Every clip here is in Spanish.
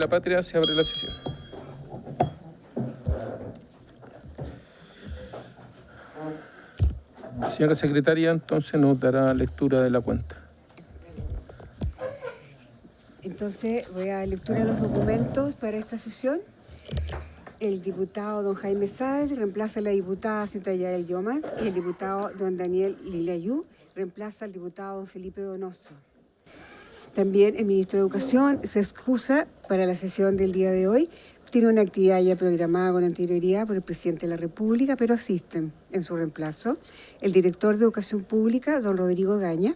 la Patria, se abre la sesión. Señora secretaria, entonces nos dará lectura de la cuenta. Entonces voy a dar lectura de los documentos para esta sesión. El diputado don Jaime Sáez reemplaza a la diputada Cita Yael Yoman y el diputado don Daniel Lilayú reemplaza al diputado don Felipe Donoso. También el ministro de Educación se excusa para la sesión del día de hoy. Tiene una actividad ya programada con anterioridad por el presidente de la República, pero asisten en su reemplazo el director de Educación Pública, don Rodrigo Gaña,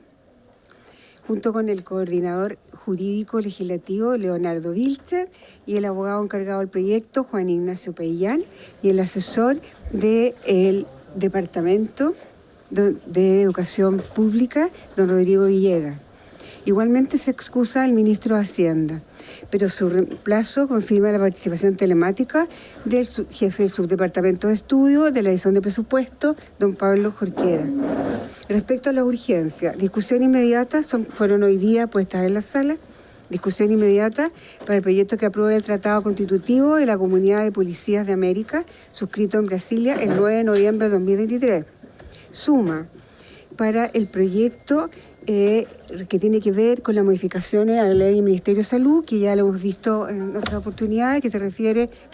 junto con el coordinador jurídico legislativo, Leonardo Vilcher, y el abogado encargado del proyecto, Juan Ignacio Peillán, y el asesor del Departamento de Educación Pública, don Rodrigo Villegas. Igualmente se excusa el ministro de Hacienda, pero su reemplazo confirma la participación telemática del jefe del subdepartamento de estudio de la edición de presupuesto, don Pablo Jorquera. Respecto a la urgencia, discusión inmediata fueron hoy día puestas en la sala. Discusión inmediata para el proyecto que aprueba el Tratado Constitutivo de la Comunidad de Policías de América, suscrito en Brasilia el 9 de noviembre de 2023. Suma para el proyecto que tiene que ver con las modificaciones a la ley del Ministerio de Salud, que ya lo hemos visto en otras oportunidades, que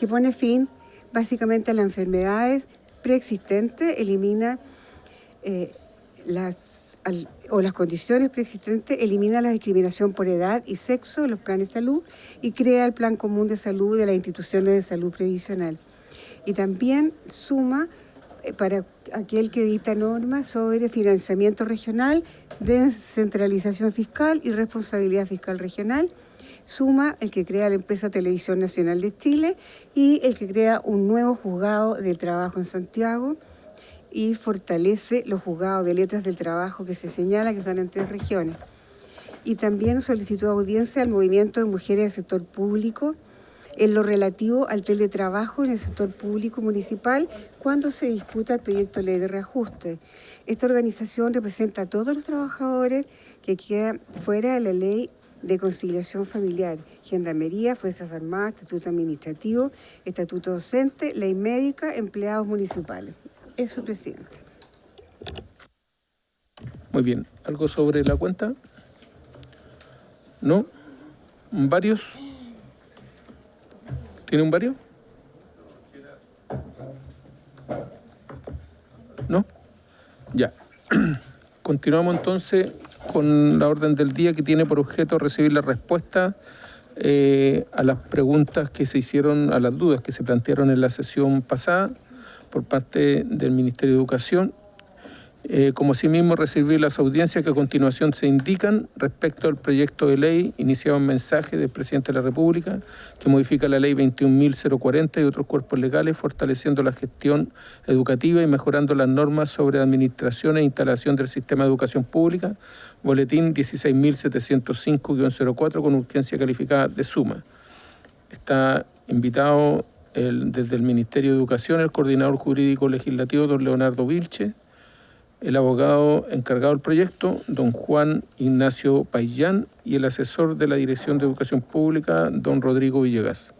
pone fin básicamente a las enfermedades preexistentes, elimina las condiciones preexistentes, elimina la discriminación por edad y sexo en los planes de salud y crea el Plan Común de Salud de las instituciones de salud previsional. Y también suma para aquel que dicta normas sobre financiamiento regional, descentralización fiscal y responsabilidad fiscal regional. Suma el que crea la empresa Televisión Nacional de Chile y el que crea un nuevo juzgado del trabajo en Santiago y fortalece los juzgados de letras del trabajo que se señala que son en 3 regiones. Y también solicitó audiencia al movimiento de mujeres del sector público en lo relativo al teletrabajo en el sector público municipal cuando se discuta el proyecto de ley de reajuste. Esta organización representa a todos los trabajadores que quedan fuera de la ley de conciliación familiar, gendarmería, fuerzas armadas, estatuto administrativo, estatuto docente, ley médica, empleados municipales. Eso, presidente. Muy bien. ¿Algo sobre la cuenta? ¿No? ¿Varios? ¿Tiene un varios? ¿No? Ya. Continuamos entonces con la orden del día que tiene por objeto recibir la respuesta a las preguntas que se hicieron, a las dudas que se plantearon en la sesión pasada por parte del Ministerio de Educación. Como asimismo recibir las audiencias que a continuación se indican respecto al proyecto de ley iniciado en mensaje del Presidente de la República que modifica la Ley 21.040 y otros cuerpos legales, fortaleciendo la gestión educativa y mejorando las normas sobre administración e instalación del sistema de educación pública, boletín 16.705-04 con urgencia calificada de suma. Está invitado desde el Ministerio de Educación el coordinador jurídico legislativo, don Leonardo Vilche, el abogado encargado del proyecto, don Juan Ignacio Peillán, y el asesor de la Dirección de Educación Pública, don Rodrigo Villegas.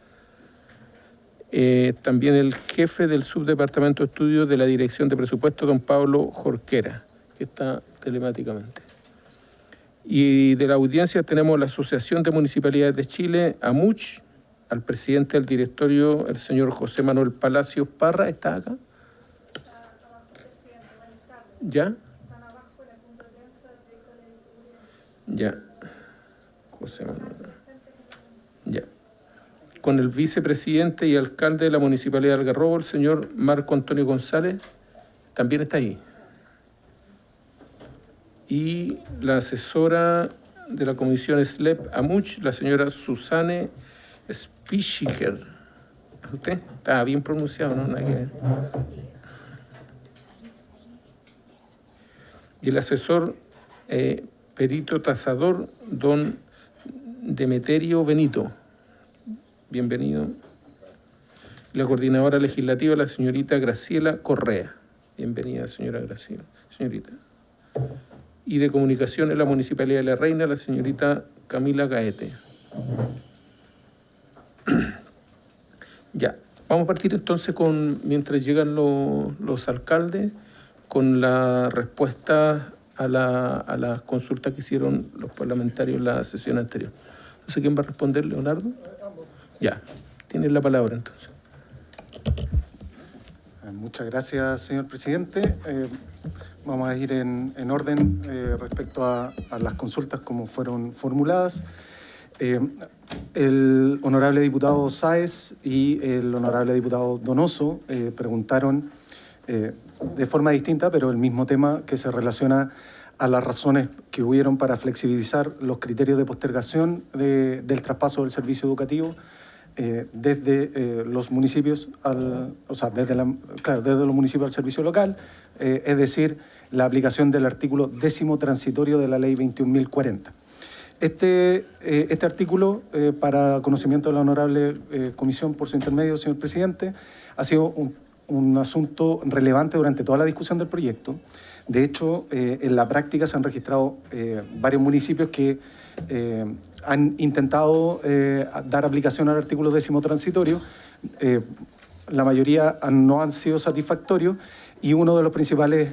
También el jefe del subdepartamento de estudios de la Dirección de Presupuesto, don Pablo Jorquera, que está telemáticamente. Y de la audiencia tenemos la Asociación de Municipalidades de Chile, AMUCH, al presidente del directorio, el señor José Manuel Palacios Parra. ¿Está acá? ¿Ya? Están abajo la punta de prensa de seguridad. Ya. José Manuel. Ya. Con el vicepresidente y alcalde de la Municipalidad de Algarrobo, el señor Marco Antonio González, también está ahí. Y la asesora de la comisión SLEP AMUCH, la señora Susane Spichiger. ¿Usted? Está bien pronunciado, ¿no? Nada que ver. Y el asesor perito tasador, don Demeterio Benito. Bienvenido. La coordinadora legislativa, la señorita Graciela Correa. Bienvenida, señora Graciela. Señorita. Y de comunicación en la Municipalidad de La Reina, la señorita Camila Gaete. Ya, vamos a partir entonces mientras llegan los alcaldes, con la respuesta a la consulta que hicieron los parlamentarios en la sesión anterior. No sé quién va a responder, Leonardo. Ya, tienes la palabra entonces. Muchas gracias, señor presidente. Vamos a ir en orden respecto a las consultas como fueron formuladas. El honorable diputado Sáez y el honorable diputado Donoso preguntaron de forma distinta, pero el mismo tema que se relaciona a las razones que hubieron para flexibilizar los criterios de postergación del traspaso del servicio educativo desde los municipios desde los municipios al servicio local, es decir, la aplicación del artículo 10º transitorio de la Ley 21.040. Este artículo, para conocimiento de la honorable comisión por su intermedio, señor presidente, ha sido un asunto relevante durante toda la discusión del proyecto. De hecho, en la práctica se han registrado varios municipios que han intentado dar aplicación al artículo 10º transitorio. La mayoría no han sido satisfactorios y uno de los principales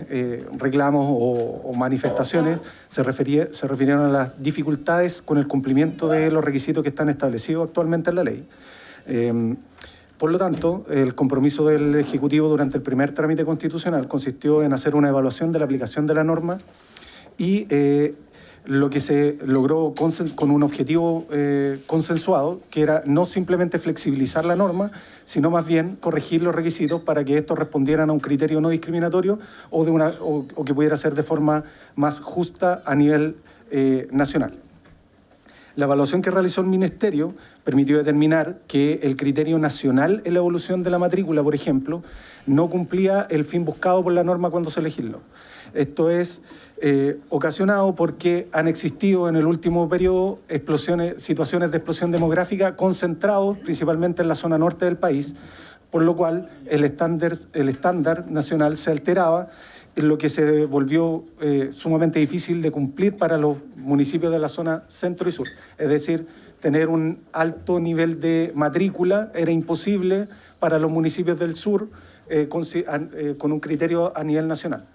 reclamos o manifestaciones se refirieron a las dificultades con el cumplimiento de los requisitos que están establecidos actualmente en la ley. Por lo tanto, el compromiso del Ejecutivo durante el primer trámite constitucional consistió en hacer una evaluación de la aplicación de la norma y lo que se logró con un objetivo consensuado, que era no simplemente flexibilizar la norma, sino más bien corregir los requisitos para que estos respondieran a un criterio no discriminatorio o que pudiera ser de forma más justa a nivel nacional. La evaluación que realizó el Ministerio permitió determinar que el criterio nacional en la evolución de la matrícula, por ejemplo, no cumplía el fin buscado por la norma cuando se legisló. Esto es ocasionado porque han existido en el último periodo situaciones de explosión demográfica concentrados principalmente en la zona norte del país, por lo cual el estándar nacional se alteraba, en lo que se volvió sumamente difícil de cumplir para los municipios de la zona centro y sur. Es decir, tener un alto nivel de matrícula era imposible para los municipios del sur con un criterio a nivel nacional.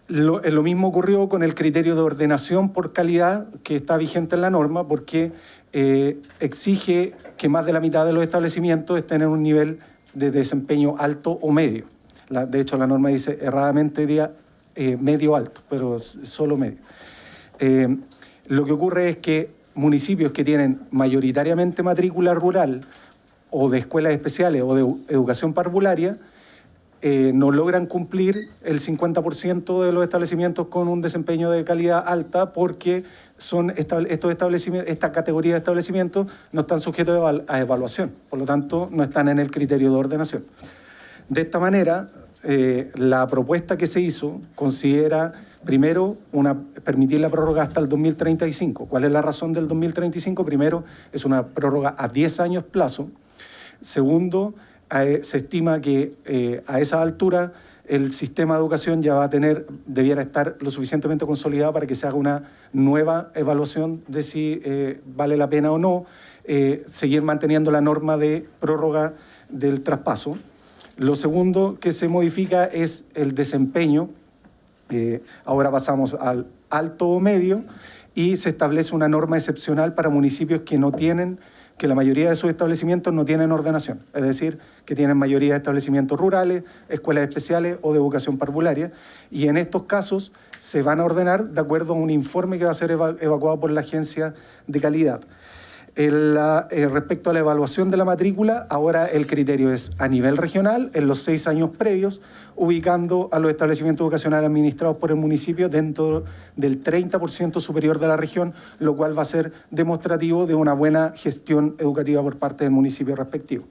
Lo mismo ocurrió con el criterio de ordenación por calidad que está vigente en la norma, porque exige que más de la mitad de los establecimientos estén en un nivel de desempeño alto o medio. De hecho, la norma dice erradamente medio alto, pero es solo medio. Lo que ocurre es que municipios que tienen mayoritariamente matrícula rural o de escuelas especiales o de educación parvularia no logran cumplir el 50% de los establecimientos con un desempeño de calidad alta porque esta categoría de establecimientos no están sujetos a evaluación, por lo tanto no están en el criterio de ordenación. De esta manera, la propuesta que se hizo considera, primero, permitir la prórroga hasta el 2035. ¿Cuál es la razón del 2035? Primero, es una prórroga a 10 años plazo. Segundo, se estima que a esa altura el sistema de educación ya debiera estar lo suficientemente consolidado para que se haga una nueva evaluación de si vale la pena o no seguir manteniendo la norma de prórroga del traspaso. Lo segundo que se modifica es el desempeño. Ahora pasamos al alto o medio y se establece una norma excepcional para municipios que la mayoría de sus establecimientos no tienen ordenación, es decir, que tienen mayoría de establecimientos rurales, escuelas especiales o de educación parvularia, y en estos casos se van a ordenar de acuerdo a un informe que va a ser evacuado por la Agencia de Calidad. Respecto a la evaluación de la matrícula, ahora el criterio es a nivel regional, en los 6 años previos, ubicando a los establecimientos educacionales administrados por el municipio dentro del 30% superior de la región, lo cual va a ser demostrativo de una buena gestión educativa por parte del municipio respectivo.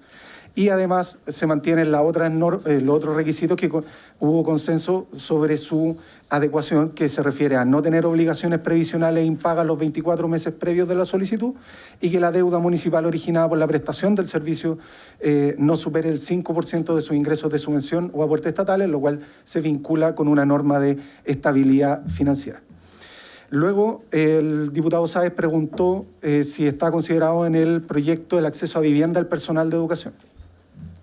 Y además se mantienen los otros requisitos que hubo consenso sobre su adecuación, que se refiere a no tener obligaciones previsionales impagas los 24 meses previos de la solicitud y que la deuda municipal originada por la prestación del servicio no supere el 5% de sus ingresos de subvención o aportes estatales, lo cual se vincula con una norma de estabilidad financiera. Luego, el diputado Sáez preguntó si está considerado en el proyecto el acceso a vivienda al personal de educación.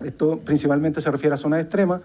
Esto principalmente se refiere a zonas extremas.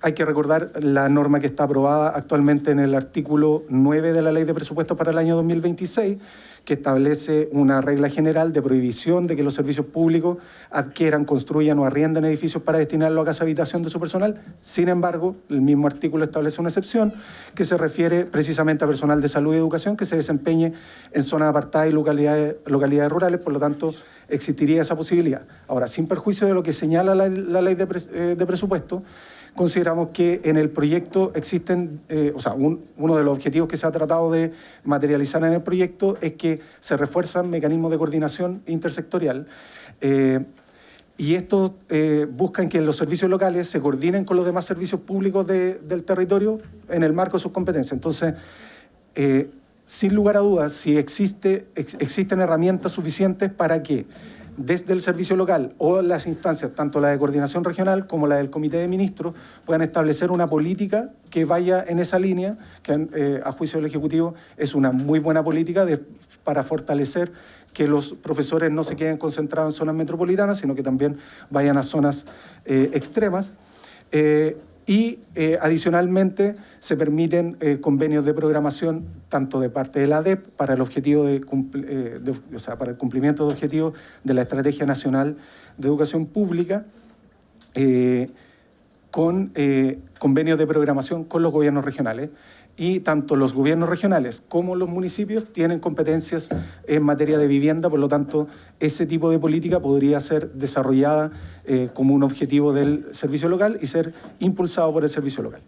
Hay que recordar la norma que está aprobada actualmente en el artículo 9 de la Ley de Presupuestos para el año 2026, que establece una regla general de prohibición de que los servicios públicos adquieran, construyan o arrienden edificios para destinarlo a casa habitación de su personal. Sin embargo, el mismo artículo establece una excepción que se refiere precisamente a personal de salud y educación que se desempeñe en zonas apartadas y localidades rurales, por lo tanto, existiría esa posibilidad. Ahora, sin perjuicio de lo que señala la Ley de Presupuesto, consideramos que en el proyecto existen, uno de los objetivos que se ha tratado de materializar en el proyecto es que se refuerzan mecanismos de coordinación intersectorial y estos buscan que los servicios locales se coordinen con los demás servicios públicos del territorio en el marco de sus competencias. Entonces, sin lugar a dudas, si existen herramientas suficientes para que desde el servicio local o las instancias, tanto la de coordinación regional como la del comité de ministros, puedan establecer una política que vaya en esa línea, que a juicio del Ejecutivo es una muy buena política para fortalecer que los profesores no se queden concentrados en zonas metropolitanas, sino que también vayan a zonas extremas. Adicionalmente se permiten convenios de programación tanto de parte de la ADEP para el objetivo para el cumplimiento de objetivos de la Estrategia Nacional de Educación Pública, con convenios de programación con los gobiernos regionales. Y tanto los gobiernos regionales como los municipios tienen competencias en materia de vivienda, por lo tanto, ese tipo de política podría ser desarrollada como un objetivo del servicio local y ser impulsado por el servicio local.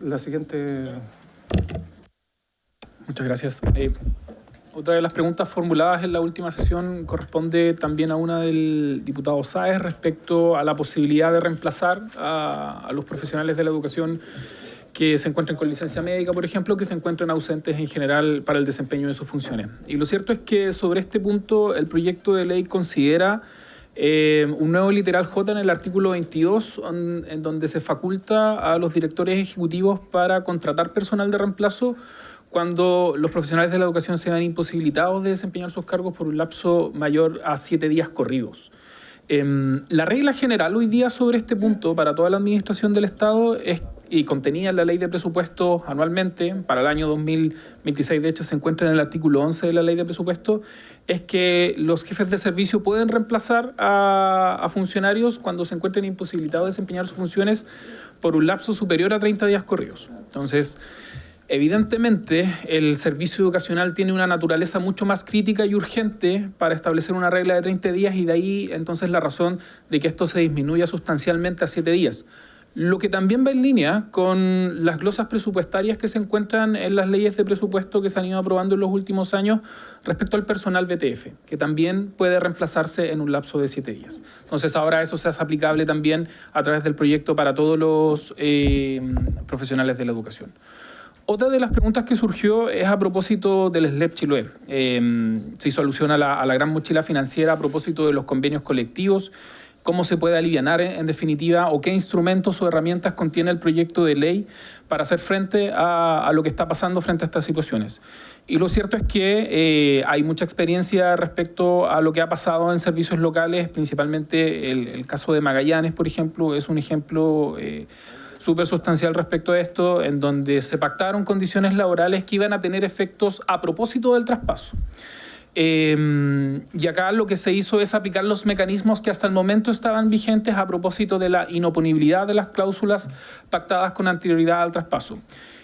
La siguiente. Muchas gracias. Otra de las preguntas formuladas en la última sesión corresponde también a una del diputado Sáez respecto a la posibilidad de reemplazar a los profesionales de la educación que se encuentren con licencia médica, por ejemplo, que se encuentren ausentes en general para el desempeño de sus funciones. Y lo cierto es que sobre este punto el proyecto de ley considera un nuevo literal J en el artículo 22, en donde se faculta a los directores ejecutivos para contratar personal de reemplazo cuando los profesionales de la educación se vean imposibilitados de desempeñar sus cargos por un lapso mayor a 7 días corridos. La regla general hoy día sobre este punto para toda la administración del Estado es, y contenida en la Ley de Presupuestos anualmente, para el año 2026 de hecho se encuentra en el artículo 11 de la Ley de Presupuestos, es que los jefes de servicio pueden reemplazar a funcionarios cuando se encuentren imposibilitados de desempeñar sus funciones por un lapso superior a 30 días corridos. Entonces, evidentemente, el servicio educacional tiene una naturaleza mucho más crítica y urgente para establecer una regla de 30 días y de ahí entonces la razón de que esto se disminuya sustancialmente a 7 días. Lo que también va en línea con las glosas presupuestarias que se encuentran en las leyes de presupuesto que se han ido aprobando en los últimos años respecto al personal BTF, que también puede reemplazarse en un lapso de 7 días. Entonces ahora eso se hace aplicable también a través del proyecto para todos los profesionales de la educación. Otra de las preguntas que surgió es a propósito del SLEP Chiloé. Se hizo alusión a la gran mochila financiera a propósito de los convenios colectivos, cómo se puede alivianar en definitiva o qué instrumentos o herramientas contiene el proyecto de ley para hacer frente a lo que está pasando frente a estas situaciones. Y lo cierto es que hay mucha experiencia respecto a lo que ha pasado en servicios locales, principalmente el caso de Magallanes, por ejemplo, es un ejemplo súper sustancial respecto a esto, en donde se pactaron condiciones laborales que iban a tener efectos a propósito del traspaso. Y acá lo que se hizo es aplicar los mecanismos que hasta el momento estaban vigentes a propósito de la inoponibilidad de las cláusulas pactadas con anterioridad al traspaso.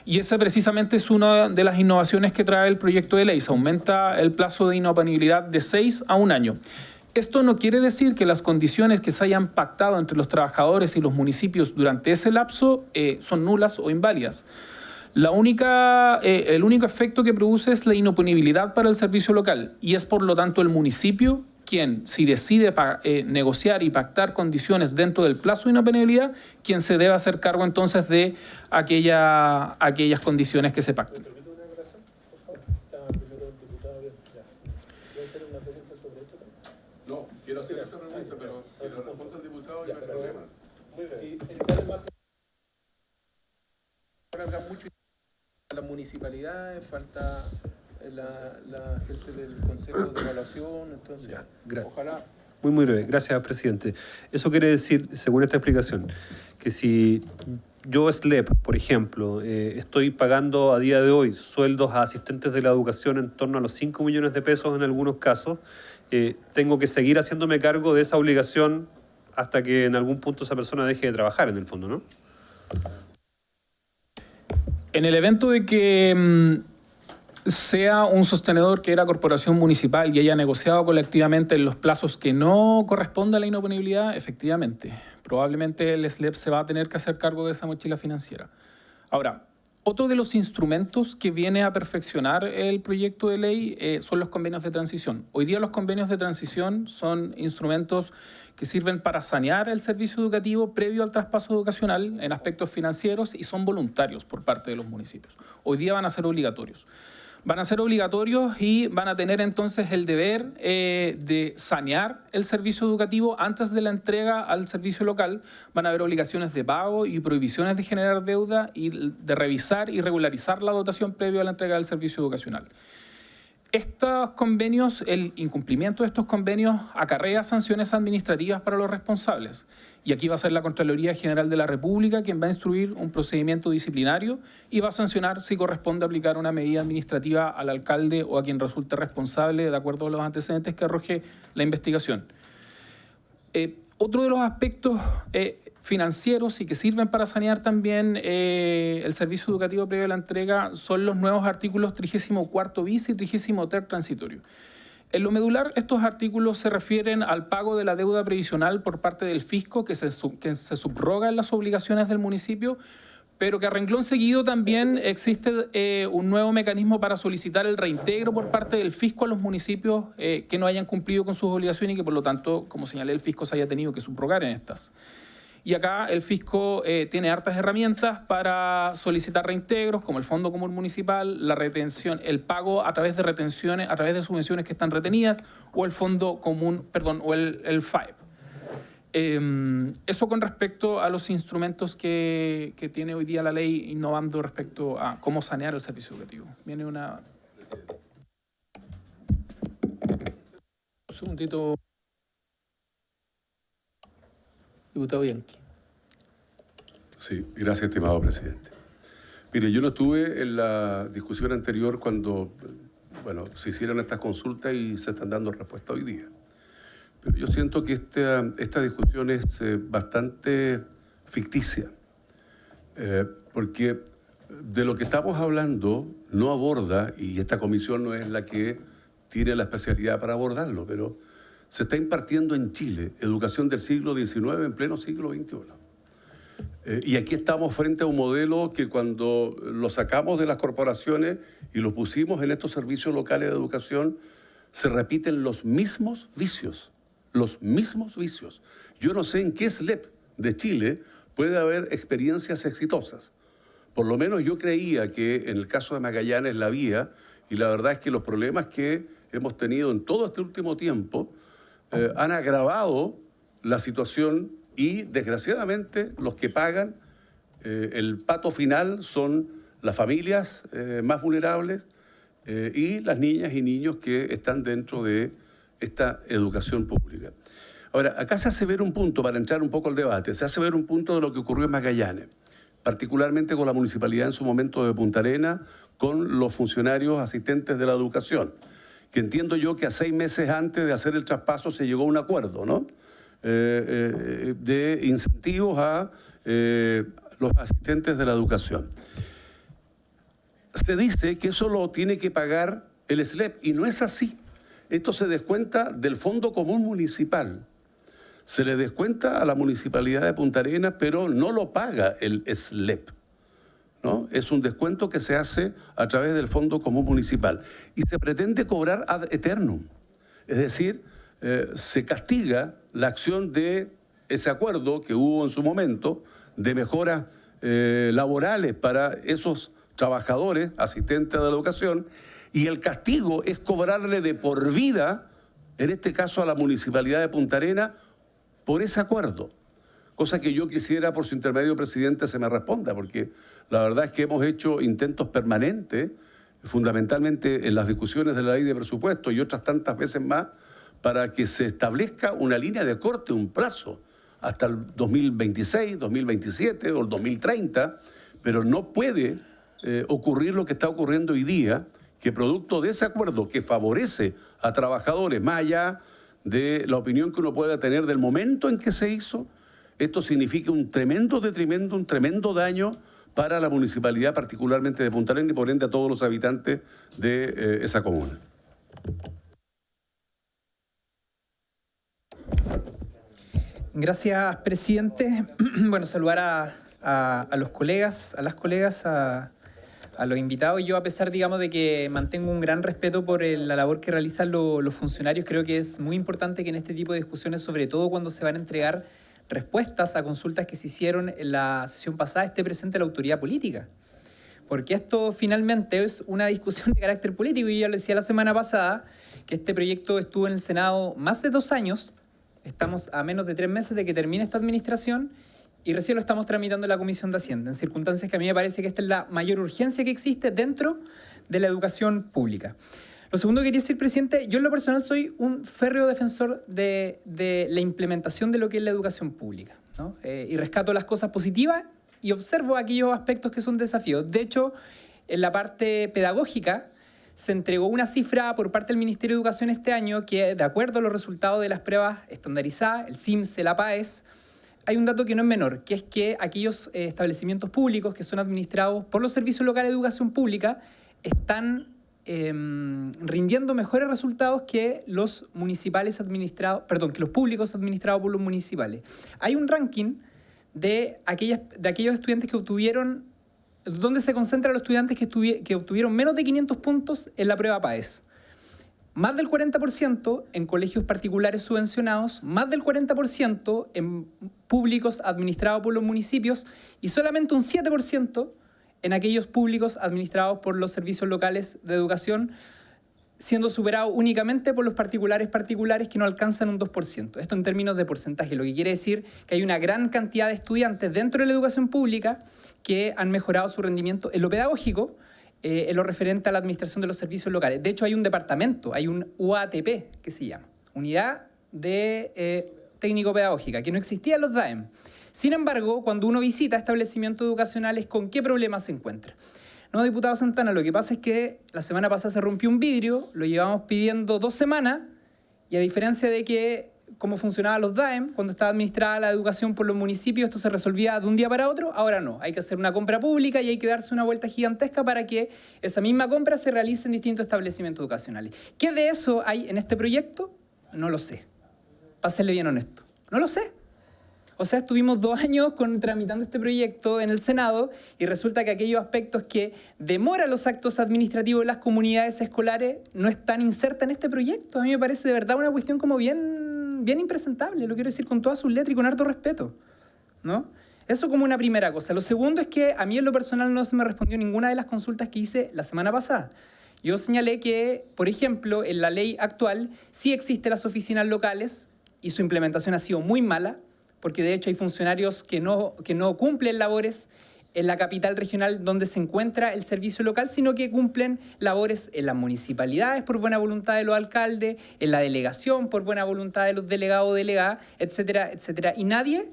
Y esa precisamente es una de las innovaciones que trae el proyecto de ley. Se aumenta el plazo de inoponibilidad de 6 a 1 año. Esto no quiere decir que las condiciones que se hayan pactado entre los trabajadores y los municipios durante ese lapso son nulas o inválidas. El único efecto que produce es la inoponibilidad para el servicio local y es por lo tanto el municipio quien, si decide negociar y pactar condiciones dentro del plazo de inoponibilidad, quien se debe hacer cargo entonces de aquellas condiciones que se pacten. No, quiero hacer esa pregunta, pero si lo responde el diputado ya no hay problema. Muy bien. las municipalidades, falta la gente del Consejo de Evaluación, entonces ojalá. Muy breve. Gracias, presidente. Eso quiere decir, según esta explicación, que si yo, SLEP, por ejemplo, estoy pagando a día de hoy sueldos a asistentes de la educación en torno a los 5 millones de pesos en algunos casos, tengo que seguir haciéndome cargo de esa obligación hasta que en algún punto esa persona deje de trabajar, en el fondo, ¿no? En el evento de que sea un sostenedor que era corporación municipal y haya negociado colectivamente en los plazos que no corresponde a la inoponibilidad, efectivamente, probablemente el SLEP se va a tener que hacer cargo de esa mochila financiera. Ahora, otro de los instrumentos que viene a perfeccionar el proyecto de ley son los convenios de transición. Hoy día los convenios de transición son instrumentos que sirven para sanear el servicio educativo previo al traspaso educacional en aspectos financieros y son voluntarios por parte de los municipios. Hoy día van a ser obligatorios. Van a ser obligatorios y van a tener entonces el deber de sanear el servicio educativo antes de la entrega al servicio local. Van a haber obligaciones de pago y prohibiciones de generar deuda y de revisar y regularizar la dotación previo a la entrega del servicio educacional. Estos convenios, el incumplimiento de estos convenios acarrea sanciones administrativas para los responsables. Y aquí va a ser la Contraloría General de la República quien va a instruir un procedimiento disciplinario y va a sancionar si corresponde aplicar una medida administrativa al alcalde o a quien resulte responsable de acuerdo a los antecedentes que arroje la investigación. Otro de los aspectos financieros y que sirven para sanear también el servicio educativo previo a la entrega son los nuevos artículos 34 bis y 33 transitorio. En lo medular, estos artículos se refieren al pago de la deuda previsional por parte del fisco que se subroga en las obligaciones del municipio, pero que a renglón seguido también existe un nuevo mecanismo para solicitar el reintegro por parte del fisco a los municipios que no hayan cumplido con sus obligaciones y que por lo tanto, como señalé, el fisco se haya tenido que subrogar en estas. Y acá el fisco tiene hartas herramientas para solicitar reintegros, como el Fondo Común Municipal, la retención, el pago a través de retenciones, a través de subvenciones que están retenidas, o el Fondo Común, perdón, o el FAEP. Eso con respecto a los instrumentos que tiene hoy día la ley innovando respecto a cómo sanear el servicio educativo. Viene una... Un segundito. Diputado Bianchi. Sí, gracias, estimado presidente. Mire, yo no estuve en la discusión anterior cuando, se hicieron estas consultas y se están dando respuesta hoy día. Pero yo siento que esta discusión es bastante ficticia, porque de lo que estamos hablando no aborda, y esta comisión no es la que tiene la especialidad para abordarlo, pero se está impartiendo en Chile educación del siglo XIX en pleno siglo XXI. Y aquí estamos frente a un modelo que cuando lo sacamos de las corporaciones y lo pusimos en estos servicios locales de educación, se repiten los mismos vicios. Los mismos vicios. Yo no sé en qué SLEP de Chile puede haber experiencias exitosas. Por lo menos yo creía que en el caso de Magallanes la había, y la verdad es que los problemas que hemos tenido en todo este último tiempo han agravado la situación y, desgraciadamente, los que pagan el pato final son las familias más vulnerables y las niñas y niños que están dentro de esta educación pública. Ahora, acá se hace ver un punto, para entrar un poco al debate, se hace ver un punto de lo que ocurrió en Magallanes, particularmente con la municipalidad en su momento de Punta Arenas, con los funcionarios asistentes de la educación, que entiendo yo que a 6 meses antes de hacer el traspaso se llegó a un acuerdo, ¿no? De incentivos a los asistentes de la educación. Se dice que eso lo tiene que pagar el SLEP, y no es así. Esto se descuenta del Fondo Común Municipal. Se le descuenta a la Municipalidad de Punta Arenas, pero no lo paga el SLEP, ¿no? Es un descuento que se hace a través del Fondo Común Municipal. Y se pretende cobrar ad eternum. Es decir, se castiga la acción de ese acuerdo que hubo en su momento de mejoras laborales para esos trabajadores, asistentes de la educación, y el castigo es cobrarle de por vida, en este caso a la Municipalidad de Punta Arenas, por ese acuerdo. cosa que yo quisiera, por su intermedio, presidente, se me responda, porque la verdad es que hemos hecho intentos permanentes, fundamentalmente en las discusiones de la ley de presupuesto y otras tantas veces más, para que se establezca una línea de corte, un plazo, hasta el 2026, 2027 o el 2030, pero no puede ocurrir lo que está ocurriendo hoy día, que producto de ese acuerdo que favorece a trabajadores, más allá de la opinión que uno pueda tener del momento en que se hizo, esto significa un tremendo detrimento, un tremendo daño para la municipalidad, particularmente de Punta Arenas y por ende a todos los habitantes de esa comuna. Gracias, presidente. Bueno, saludar a los colegas, a las colegas, a los invitados. Yo, a pesar, digamos, de que mantengo un gran respeto por la labor que realizan los funcionarios, creo que es muy importante que en este tipo de discusiones, sobre todo cuando se van a entregar respuestas a consultas que se hicieron en la sesión pasada, esté presente la autoridad política. Porque esto finalmente es una discusión de carácter político, y ya lo decía la semana pasada, que este proyecto estuvo en el Senado más de 2 años, estamos a menos de 3 meses de que termine esta administración, y recién lo estamos tramitando en la Comisión de Hacienda, en circunstancias que a mí me parece que esta es la mayor urgencia que existe dentro de la educación pública. Lo segundo que quería decir, presidente, yo en lo personal soy un férreo defensor de la implementación de lo que es la educación pública, ¿no? Y rescato las cosas positivas y observo aquellos aspectos que son desafíos. De hecho, en la parte pedagógica se entregó una cifra por parte del Ministerio de Educación este año que, de acuerdo a los resultados de las pruebas estandarizadas, el CIMSE, la PAES, hay un dato que no es menor, que es que aquellos establecimientos públicos que son administrados por los servicios locales de educación pública están rindiendo mejores resultados que los municipales administrados, perdón, que los públicos administrados por los municipales. Hay un ranking de aquellos estudiantes que obtuvieron, donde se concentran los estudiantes que obtuvieron menos de 500 puntos en la prueba PAES. Más del 40% en colegios particulares subvencionados, más del 40% en públicos administrados por los municipios y solamente un 7% en aquellos públicos administrados por los servicios locales de educación, siendo superado únicamente por los particulares que no alcanzan un 2%. Esto en términos de porcentaje, lo que quiere decir que hay una gran cantidad de estudiantes dentro de la educación pública que han mejorado su rendimiento en lo pedagógico, en lo referente a la administración de los servicios locales. De hecho, hay un departamento, hay un UATP que se llama, Unidad de Técnico-Pedagógica, que no existía en los DAEM. Sin embargo, cuando uno visita establecimientos educacionales, ¿con qué problemas se encuentra? No, diputado Santana, lo que pasa es que la semana pasada se rompió un vidrio, lo llevamos pidiendo 2 semanas, y a diferencia de que cómo funcionaban los DAEM, cuando estaba administrada la educación por los municipios, esto se resolvía de un día para otro, ahora no. Hay que hacer una compra pública y hay que darse una vuelta gigantesca para que esa misma compra se realice en distintos establecimientos educacionales. ¿Qué de eso hay en este proyecto? No lo sé. Para serle bien honesto. No lo sé. O sea, estuvimos 2 años tramitando este proyecto en el Senado y resulta que aquellos aspectos que demoran los actos administrativos de las comunidades escolares no están insertas en este proyecto. A mí me parece de verdad una cuestión como bien impresentable, lo quiero decir con todas sus letras y con harto respeto, ¿no? Eso como una primera cosa. Lo segundo es que a mí en lo personal no se me respondió ninguna de las consultas que hice la semana pasada. Yo señalé que, por ejemplo, en la ley actual sí existen las oficinas locales y su implementación ha sido muy mala, porque de hecho hay funcionarios que no cumplen labores en la capital regional donde se encuentra el servicio local, sino que cumplen labores en las municipalidades por buena voluntad de los alcaldes, en la delegación por buena voluntad de los delegados o delegadas, etcétera, etcétera. Y nadie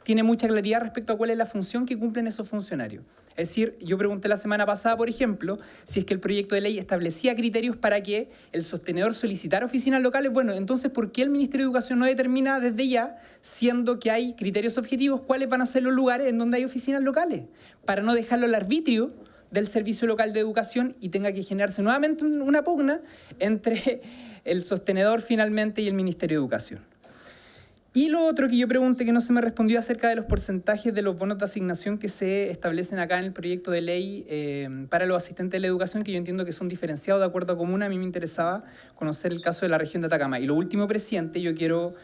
tiene mucha claridad respecto a cuál es la función que cumplen esos funcionarios. Es decir, yo pregunté la semana pasada, por ejemplo, si es que el proyecto de ley establecía criterios para que el sostenedor solicitara oficinas locales. Bueno, entonces, ¿por qué el Ministerio de Educación no determina desde ya, siendo que hay criterios objetivos, cuáles van a ser los lugares en donde hay oficinas locales? Para no dejarlo al arbitrio del Servicio Local de Educación y tenga que generarse nuevamente una pugna entre el sostenedor finalmente y el Ministerio de Educación. Y lo otro que yo pregunté que no se me respondió acerca de los porcentajes de los bonos de asignación que se establecen acá en el proyecto de ley para los asistentes de la educación, que yo entiendo que son diferenciados de acuerdo a comuna. A mí me interesaba conocer el caso de la región de Atacama. Y lo último, presidente, yo quiero,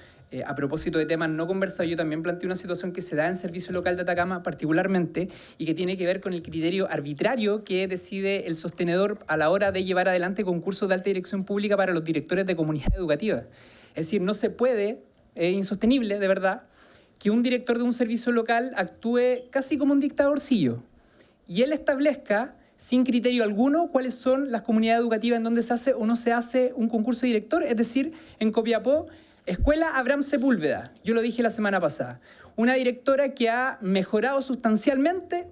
a propósito de temas no conversados, yo también planteé una situación que se da en el Servicio Local de Atacama particularmente y que tiene que ver con el criterio arbitrario que decide el sostenedor a la hora de llevar adelante concursos de alta dirección pública para los directores de comunidades educativas. Es decir, no se puede... Es insostenible, de verdad, que un director de un servicio local actúe casi como un dictadorcillo y él establezca sin criterio alguno cuáles son las comunidades educativas en donde se hace o no se hace un concurso de director, es decir, en Copiapó, Escuela Abraham Sepúlveda, yo lo dije la semana pasada, una directora que ha mejorado sustancialmente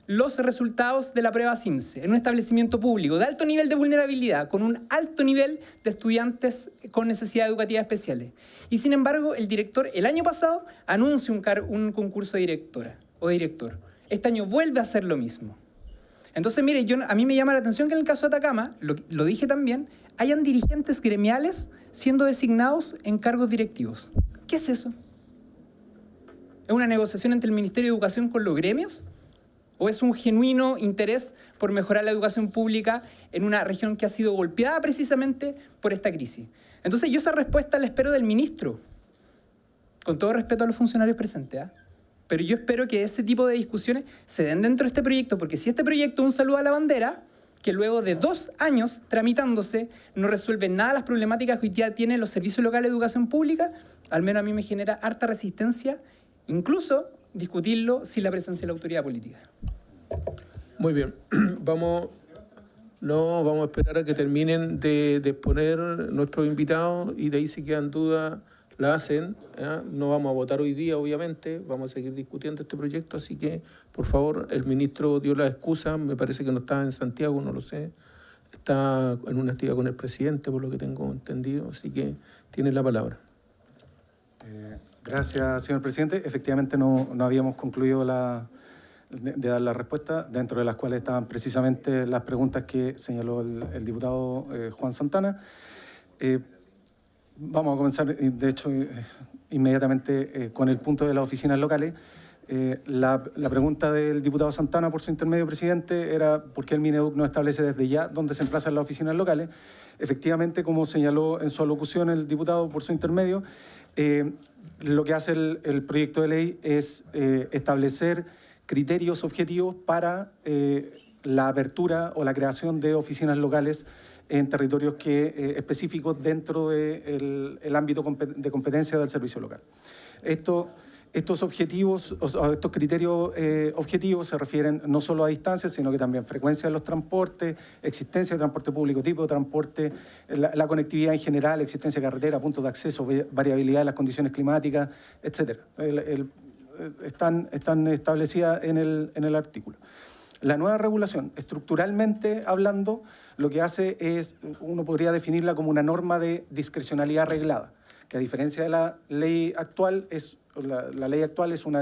los resultados de la prueba CIMSE en un establecimiento público de alto nivel de vulnerabilidad, con un alto nivel de estudiantes con necesidades educativas especiales. Y sin embargo, el director el año pasado anuncia un concurso de directora o de director. Este año vuelve a hacer lo mismo. Entonces, mire, a mí me llama la atención que en el caso de Atacama, lo dije también, hayan dirigentes gremiales siendo designados en cargos directivos. ¿Qué es eso? ¿Es una negociación entre el Ministerio de Educación con los gremios? ¿O es un genuino interés por mejorar la educación pública en una región que ha sido golpeada precisamente por esta crisis? Entonces, yo esa respuesta la espero del ministro, con todo respeto a los funcionarios presentes, ¿eh? Pero yo espero que ese tipo de discusiones se den dentro de este proyecto, porque si este proyecto es un saludo a la bandera, que luego de 2 años tramitándose no resuelve nada las problemáticas que hoy día tienen los servicios locales de educación pública, al menos a mí me genera harta resistencia, incluso discutirlo sin la presencia de la autoridad política. Muy bien, vamos a esperar a que terminen de exponer nuestros invitados y de ahí si quedan dudas la hacen. No vamos a votar hoy día, obviamente, vamos a seguir discutiendo este proyecto, así que, por favor, el ministro dio la excusa, me parece que no está en Santiago, no lo sé, está en una actividad con el presidente, por lo que tengo entendido, así que tiene la palabra. Gracias, señor presidente. Efectivamente, no habíamos concluido de dar la respuesta, dentro de las cuales estaban precisamente las preguntas que señaló el diputado Juan Santana. Vamos a comenzar, de hecho, inmediatamente con el punto de las oficinas locales. La pregunta del diputado Santana, por su intermedio, presidente, era ¿por qué el Mineduc no establece desde ya dónde se emplazan las oficinas locales? Efectivamente, como señaló en su alocución el diputado por su intermedio, lo que hace el proyecto de ley es establecer criterios objetivos para la apertura o la creación de oficinas locales en territorios específicos dentro del ámbito de competencia del servicio local. Estos objetivos, o estos criterios objetivos se refieren no solo a distancias, sino que también frecuencia de los transportes, existencia de transporte público, tipo de transporte, la conectividad en general, existencia de carretera, puntos de acceso, variabilidad de las condiciones climáticas, etc. Están establecidas en el artículo. La nueva regulación, estructuralmente hablando, lo que hace es, uno podría definirla como una norma de discrecionalidad reglada, que a diferencia de la ley actual, la ley actual es una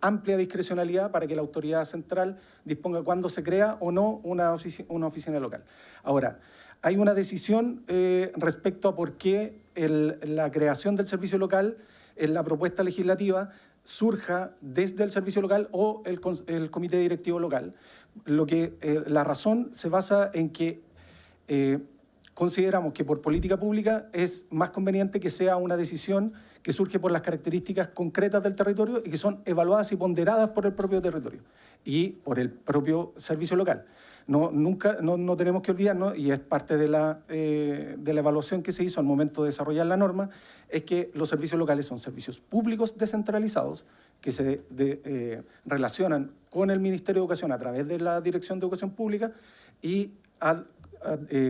amplia discrecionalidad para que la autoridad central disponga cuándo se crea o no una oficina local. Ahora, hay una decisión respecto a por qué la creación del servicio local en la propuesta legislativa surja desde el servicio local o el comité directivo local. La razón se basa en que consideramos que por política pública es más conveniente que sea una decisión que surge por las características concretas del territorio y que son evaluadas y ponderadas por el propio territorio y por el propio servicio local. No tenemos que olvidarnos, y es parte de la evaluación que se hizo al momento de desarrollar la norma, es que los servicios locales son servicios públicos descentralizados que se relacionan con el Ministerio de Educación a través de la Dirección de Educación Pública y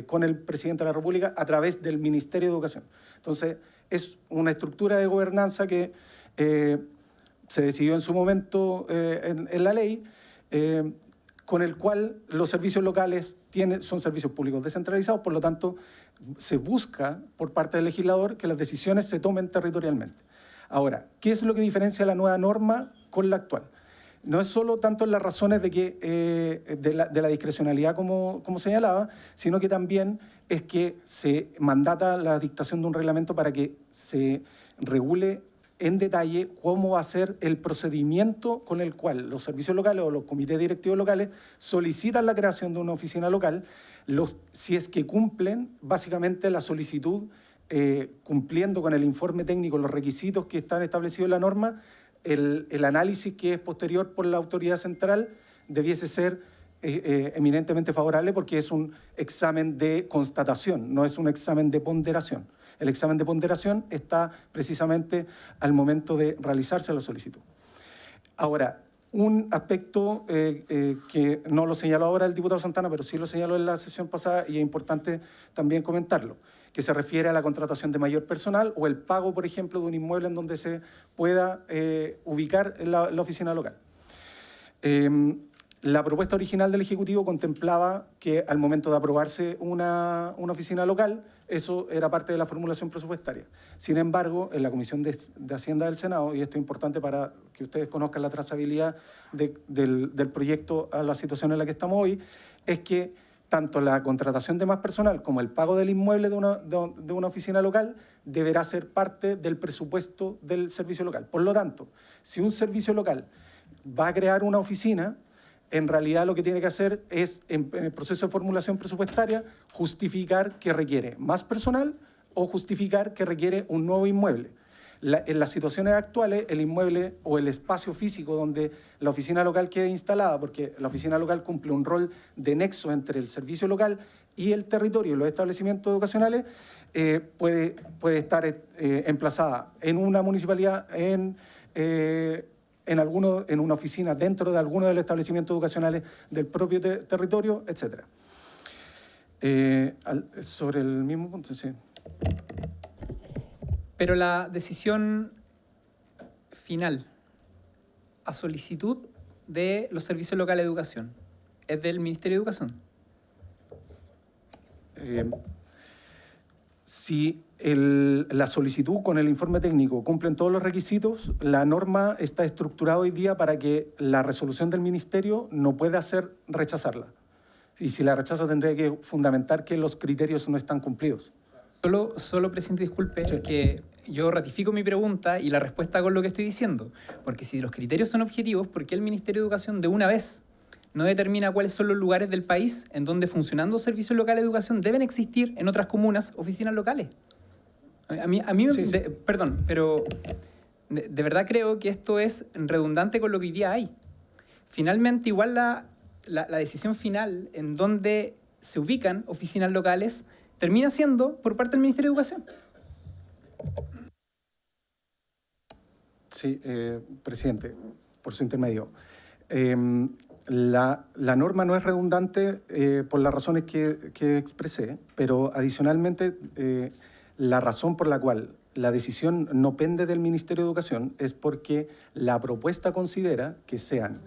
con el Presidente de la República a través del Ministerio de Educación. Entonces, es una estructura de gobernanza que se decidió en su momento en la ley, con el cual los servicios locales son servicios públicos descentralizados, por lo tanto, se busca por parte del legislador que las decisiones se tomen territorialmente. Ahora, ¿qué es lo que diferencia la nueva norma con la actual? No es solo tanto en las razones de la discrecionalidad como señalaba, sino que también es que se mandata la dictación de un reglamento para que se regule en detalle cómo va a ser el procedimiento con el cual los servicios locales o los comités directivos locales solicitan la creación de una oficina local, si es que cumplen básicamente la solicitud, cumpliendo con el informe técnico los requisitos que están establecidos en la norma, el análisis que es posterior por la autoridad central debiese ser eminentemente favorable porque es un examen de constatación, no es un examen de ponderación. El examen de ponderación está precisamente al momento de realizarse la solicitud. Ahora, un aspecto que no lo señaló ahora el diputado Santana, pero sí lo señaló en la sesión pasada y es importante también comentarlo, que se refiere a la contratación de mayor personal o el pago, por ejemplo, de un inmueble en donde se pueda ubicar la oficina local. La propuesta original del Ejecutivo contemplaba que al momento de aprobarse una oficina local, eso era parte de la formulación presupuestaria. Sin embargo, en la Comisión de Hacienda del Senado, y esto es importante para que ustedes conozcan la trazabilidad del proyecto a la situación en la que estamos hoy, es que tanto la contratación de más personal como el pago del inmueble de una oficina local deberá ser parte del presupuesto del servicio local. Por lo tanto, si un servicio local va a crear una oficina, en realidad lo que tiene que hacer es, en el proceso de formulación presupuestaria, justificar que requiere más personal o justificar que requiere un nuevo inmueble. En las situaciones actuales, el inmueble o el espacio físico donde la oficina local quede instalada, porque la oficina local cumple un rol de nexo entre el servicio local y el territorio y los establecimientos educacionales, puede estar emplazada en una municipalidad, en una oficina dentro de alguno de los establecimientos educacionales del propio territorio, etc. Sobre el mismo punto, sí. Pero la decisión final a solicitud de los servicios locales de educación es del Ministerio de Educación. Si la solicitud con el informe técnico cumplen todos los requisitos, la norma está estructurada hoy día para que la resolución del Ministerio no pueda rechazarla. Y si la rechaza tendría que fundamentar que los criterios no están cumplidos. Solo, presidente, disculpe, Sí. que yo ratifico mi pregunta y la respuesta con lo que estoy diciendo. Porque si los criterios son objetivos, ¿por qué el Ministerio de Educación de una vez no determina cuáles son los lugares del país en donde funcionando servicios locales de educación deben existir en otras comunas oficinas locales? A mí Sí, sí. perdón, pero de verdad creo que esto es redundante con lo que hoy día hay. Finalmente, igual la decisión final en donde se ubican oficinas locales termina siendo por parte del Ministerio de Educación. Sí, presidente, por su intermedio. La norma no es redundante por las razones que expresé, pero adicionalmente la razón por la cual la decisión no pende del Ministerio de Educación es porque la propuesta considera que sean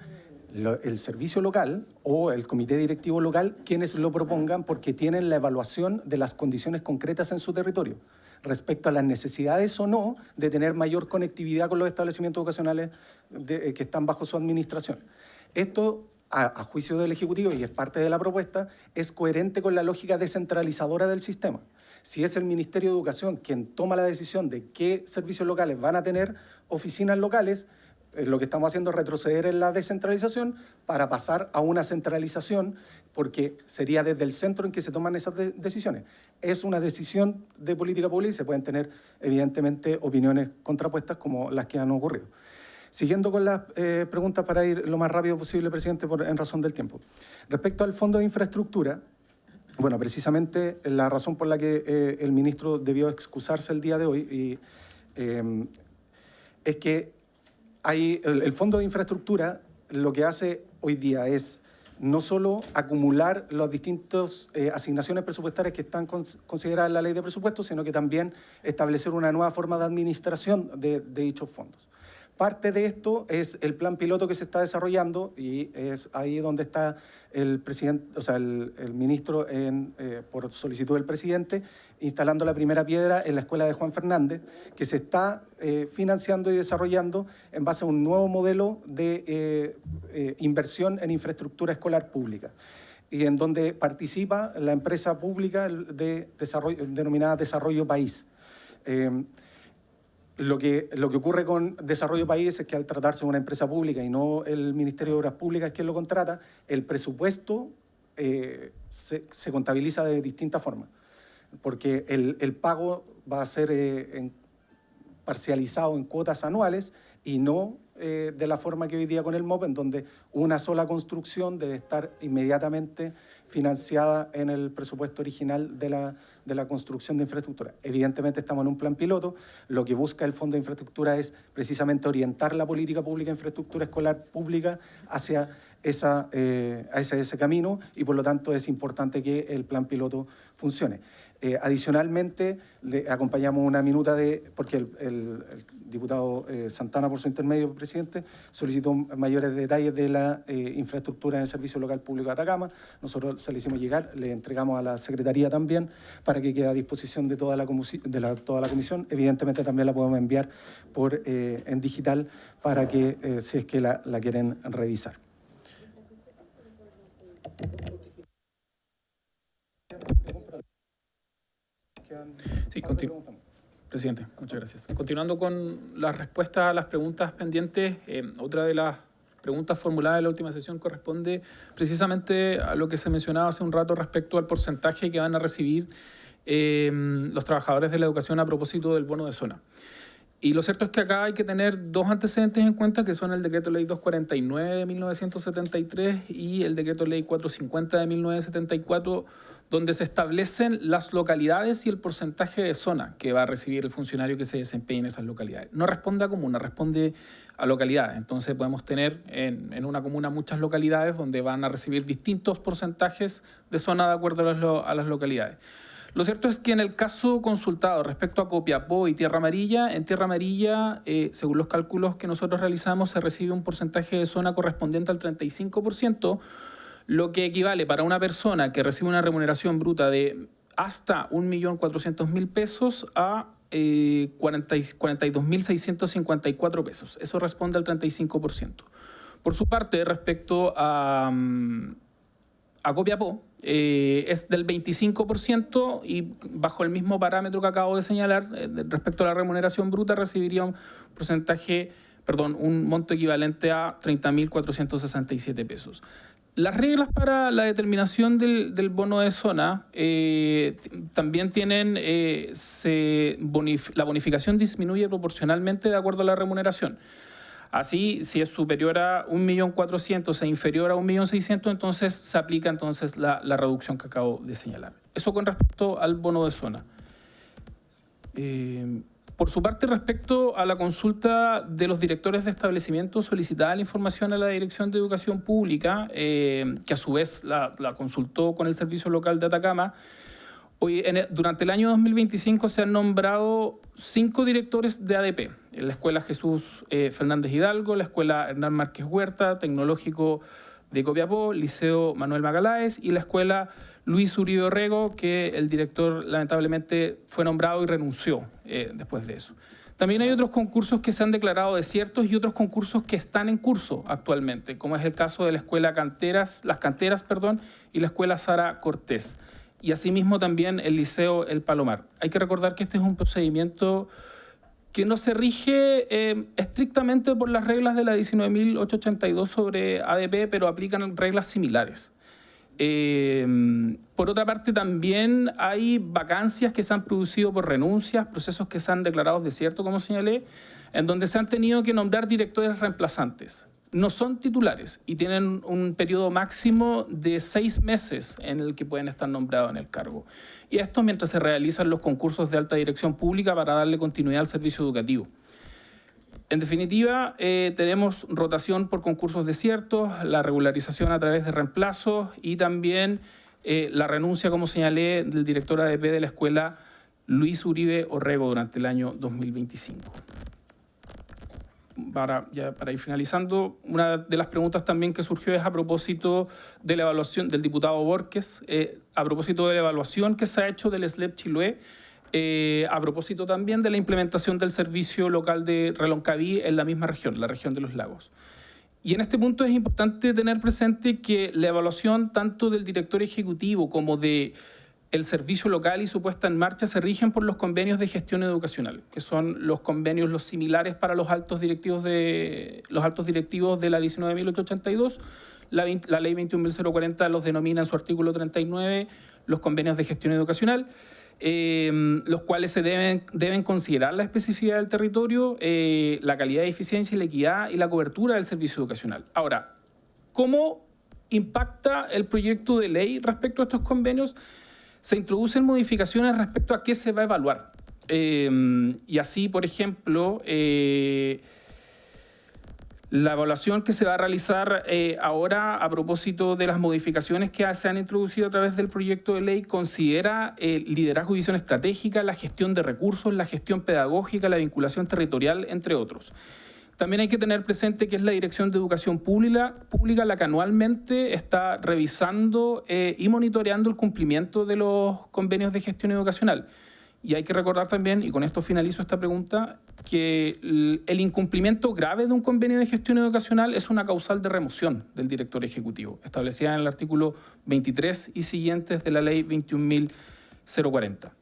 el servicio local o el comité directivo local quienes lo propongan porque tienen la evaluación de las condiciones concretas en su territorio respecto a las necesidades o no de tener mayor conectividad con los establecimientos educacionales que están bajo su administración. Esto, a juicio del Ejecutivo, y es parte de la propuesta, es coherente con la lógica descentralizadora del sistema. Si es el Ministerio de Educación quien toma la decisión de qué servicios locales van a tener oficinas locales, lo que estamos haciendo es retroceder en la descentralización para pasar a una centralización, porque sería desde el centro en que se toman esas decisiones. Es una decisión de política pública y se pueden tener, evidentemente, opiniones contrapuestas como las que han ocurrido. Siguiendo con las preguntas para ir lo más rápido posible, presidente, en razón del tiempo. Respecto al Fondo de Infraestructura, bueno, precisamente la razón por la que el ministro debió excusarse el día de hoy es que el Fondo de Infraestructura lo que hace hoy día es no solo acumular las distintas asignaciones presupuestarias que están consideradas en la ley de presupuestos, sino que también establecer una nueva forma de administración de dichos fondos. Parte de esto es el plan piloto que se está desarrollando y es ahí donde está el presidente, o sea, el ministro por solicitud del presidente, instalando la primera piedra en la escuela de Juan Fernández, que se está financiando y desarrollando en base a un nuevo modelo de inversión en infraestructura escolar pública, y en donde participa la empresa pública denominada Desarrollo País. Lo que ocurre con Desarrollo País es que al tratarse de una empresa pública y no el Ministerio de Obras Públicas quien lo contrata, el presupuesto se contabiliza de distintas formas, porque el pago va a ser parcializado en cuotas anuales y no de la forma que hoy día con el MOP, en donde una sola construcción debe estar inmediatamente financiada en el presupuesto original de la construcción de infraestructura. Evidentemente estamos en un plan piloto, lo que busca el Fondo de Infraestructura es precisamente orientar la política pública de infraestructura escolar pública hacia ese camino, y por lo tanto es importante que el plan piloto funcione. Adicionalmente, le acompañamos una minuta porque el diputado Santana, por su intermedio, presidente, solicitó mayores detalles de la infraestructura en el Servicio Local Público de Atacama. Nosotros se le hicimos llegar, le entregamos a la Secretaría también para que quede a disposición de toda la comisión. Evidentemente también la podemos enviar en digital para que, si es que la quieren revisar. Sí, presidente, muchas gracias. Continuando con las respuestas a las preguntas pendientes, otra de las preguntas formuladas en la última sesión corresponde precisamente a lo que se mencionaba hace un rato respecto al porcentaje que van a recibir los trabajadores de la educación a propósito del bono de zona. Y lo cierto es que acá hay que tener dos antecedentes en cuenta, que son el Decreto Ley 249 de 1973 y el Decreto Ley 450 de 1974, donde se establecen las localidades y el porcentaje de zona que va a recibir el funcionario que se desempeñe en esas localidades. No responde a comuna, responde a localidades. Entonces podemos tener en una comuna muchas localidades donde van a recibir distintos porcentajes de zona de acuerdo a las localidades. Lo cierto es que en el caso consultado respecto a Copiapó y Tierra Amarilla, en Tierra Amarilla, según los cálculos que nosotros realizamos, se recibe un porcentaje de zona correspondiente al 35%, lo que equivale para una persona que recibe una remuneración bruta de hasta 1.400.000 pesos a 42.654 pesos. Eso responde al 35%. Por su parte, respecto a Copiapó, es del 25% y bajo el mismo parámetro que acabo de señalar, respecto a la remuneración bruta, recibiría un monto equivalente a 30.467 pesos. Las reglas para la determinación del bono de zona también tienen, la bonificación disminuye proporcionalmente de acuerdo a la remuneración. Así, si es superior a 1.400.000 e inferior a 1.600.000, entonces se aplica la reducción que acabo de señalar. Eso con respecto al bono de zona. Por su parte, respecto a la consulta de los directores de establecimientos, solicitaba la información a la Dirección de Educación Pública, que a su vez la consultó con el Servicio Local de Atacama. Durante el año 2025 se han nombrado 5 directores de ADP, en la Escuela Jesús Fernández Hidalgo, la Escuela Hernán Márquez Huerta, Tecnológico de Copiapó, Liceo Manuel Magaláes y la Escuela Luis Uribe Orrego, que el director lamentablemente fue nombrado y renunció después de eso. También hay otros concursos que se han declarado desiertos y otros concursos que están en curso actualmente, como es el caso de la Escuela Las Canteras y la Escuela Sara Cortés. Y asimismo también el Liceo El Palomar. Hay que recordar que este es un procedimiento que no se rige estrictamente por las reglas de la 19.882 sobre ADP, pero aplican reglas similares. Por otra parte, también hay vacancias que se han producido por renuncias, procesos que se han declarado desiertos, como señalé, en donde se han tenido que nombrar directores reemplazantes. No son titulares y tienen un periodo máximo de 6 meses en el que pueden estar nombrados en el cargo. Y esto mientras se realizan los concursos de alta dirección pública para darle continuidad al servicio educativo. En definitiva, tenemos rotación por concursos desiertos, la regularización a través de reemplazos y también la renuncia, como señalé, del director ADP de la escuela Luis Uribe Orrego durante el año 2025. Para ir finalizando, una de las preguntas también que surgió es a propósito de la evaluación del diputado Borges, a propósito de la evaluación que se ha hecho del SLEP Chiloé, a propósito también de la implementación del servicio local de Reloncaví en la misma región, la región de los lagos. Y en este punto es importante tener presente que la evaluación tanto del director ejecutivo como de el servicio local y su puesta en marcha se rigen por los convenios de gestión educacional, que son los convenios los similares para los altos directivos de la 19.882. La ley 21.040 los denomina en su artículo 39 los convenios de gestión educacional. los cuales se deben considerar la especificidad del territorio, la calidad de eficiencia y la equidad y la cobertura del servicio educacional. Ahora, ¿cómo impacta el proyecto de ley respecto a estos convenios? Se introducen modificaciones respecto a qué se va a evaluar. Y así, por ejemplo, la evaluación que se va a realizar ahora a propósito de las modificaciones que se han introducido a través del proyecto de ley considera el liderazgo y visión estratégica, la gestión de recursos, la gestión pedagógica, la vinculación territorial, entre otros. También hay que tener presente que es la Dirección de Educación Pública la que anualmente está revisando y monitoreando el cumplimiento de los convenios de gestión educacional. Y hay que recordar también, y con esto finalizo esta pregunta, que el incumplimiento grave de un convenio de gestión educacional es una causal de remoción del director ejecutivo, establecida en el artículo 23 y siguientes de la ley 21.040.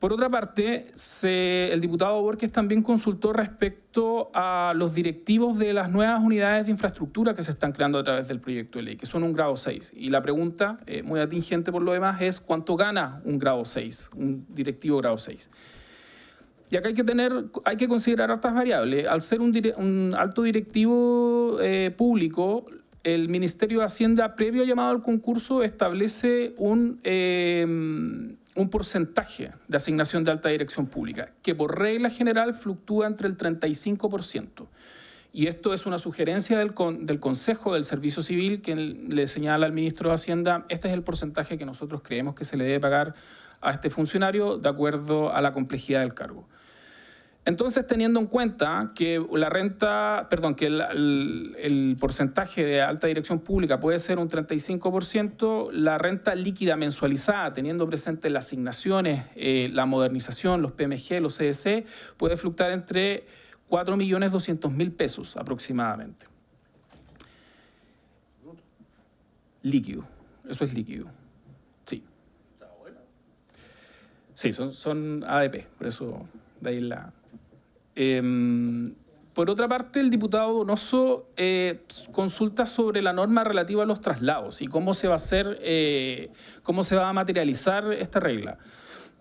Por otra parte, el diputado Borges también consultó respecto a los directivos de las nuevas unidades de infraestructura que se están creando a través del proyecto de ley, que son un grado 6. Y la pregunta, muy atingente por lo demás, es ¿cuánto gana un grado 6, un directivo grado 6? Y acá hay que considerar hartas variables. Al ser un alto directivo público, el Ministerio de Hacienda, previo llamado al concurso, establece un porcentaje de asignación de alta dirección pública, que por regla general fluctúa entre el 35%. Y esto es una sugerencia del Consejo del Servicio Civil que le señala al ministro de Hacienda, este es el porcentaje que nosotros creemos que se le debe pagar a este funcionario de acuerdo a la complejidad del cargo. Entonces, teniendo en cuenta que el porcentaje de alta dirección pública puede ser un 35%, la renta líquida mensualizada, teniendo presente las asignaciones, la modernización, los PMG, los CDC, puede fluctuar entre 4.200.000 pesos aproximadamente. Líquido, eso es líquido. Sí. Sí, son ADP, por eso de ahí la... por otra parte, el diputado Donoso consulta sobre la norma relativa a los traslados y cómo se va a hacer, cómo se va a materializar esta regla.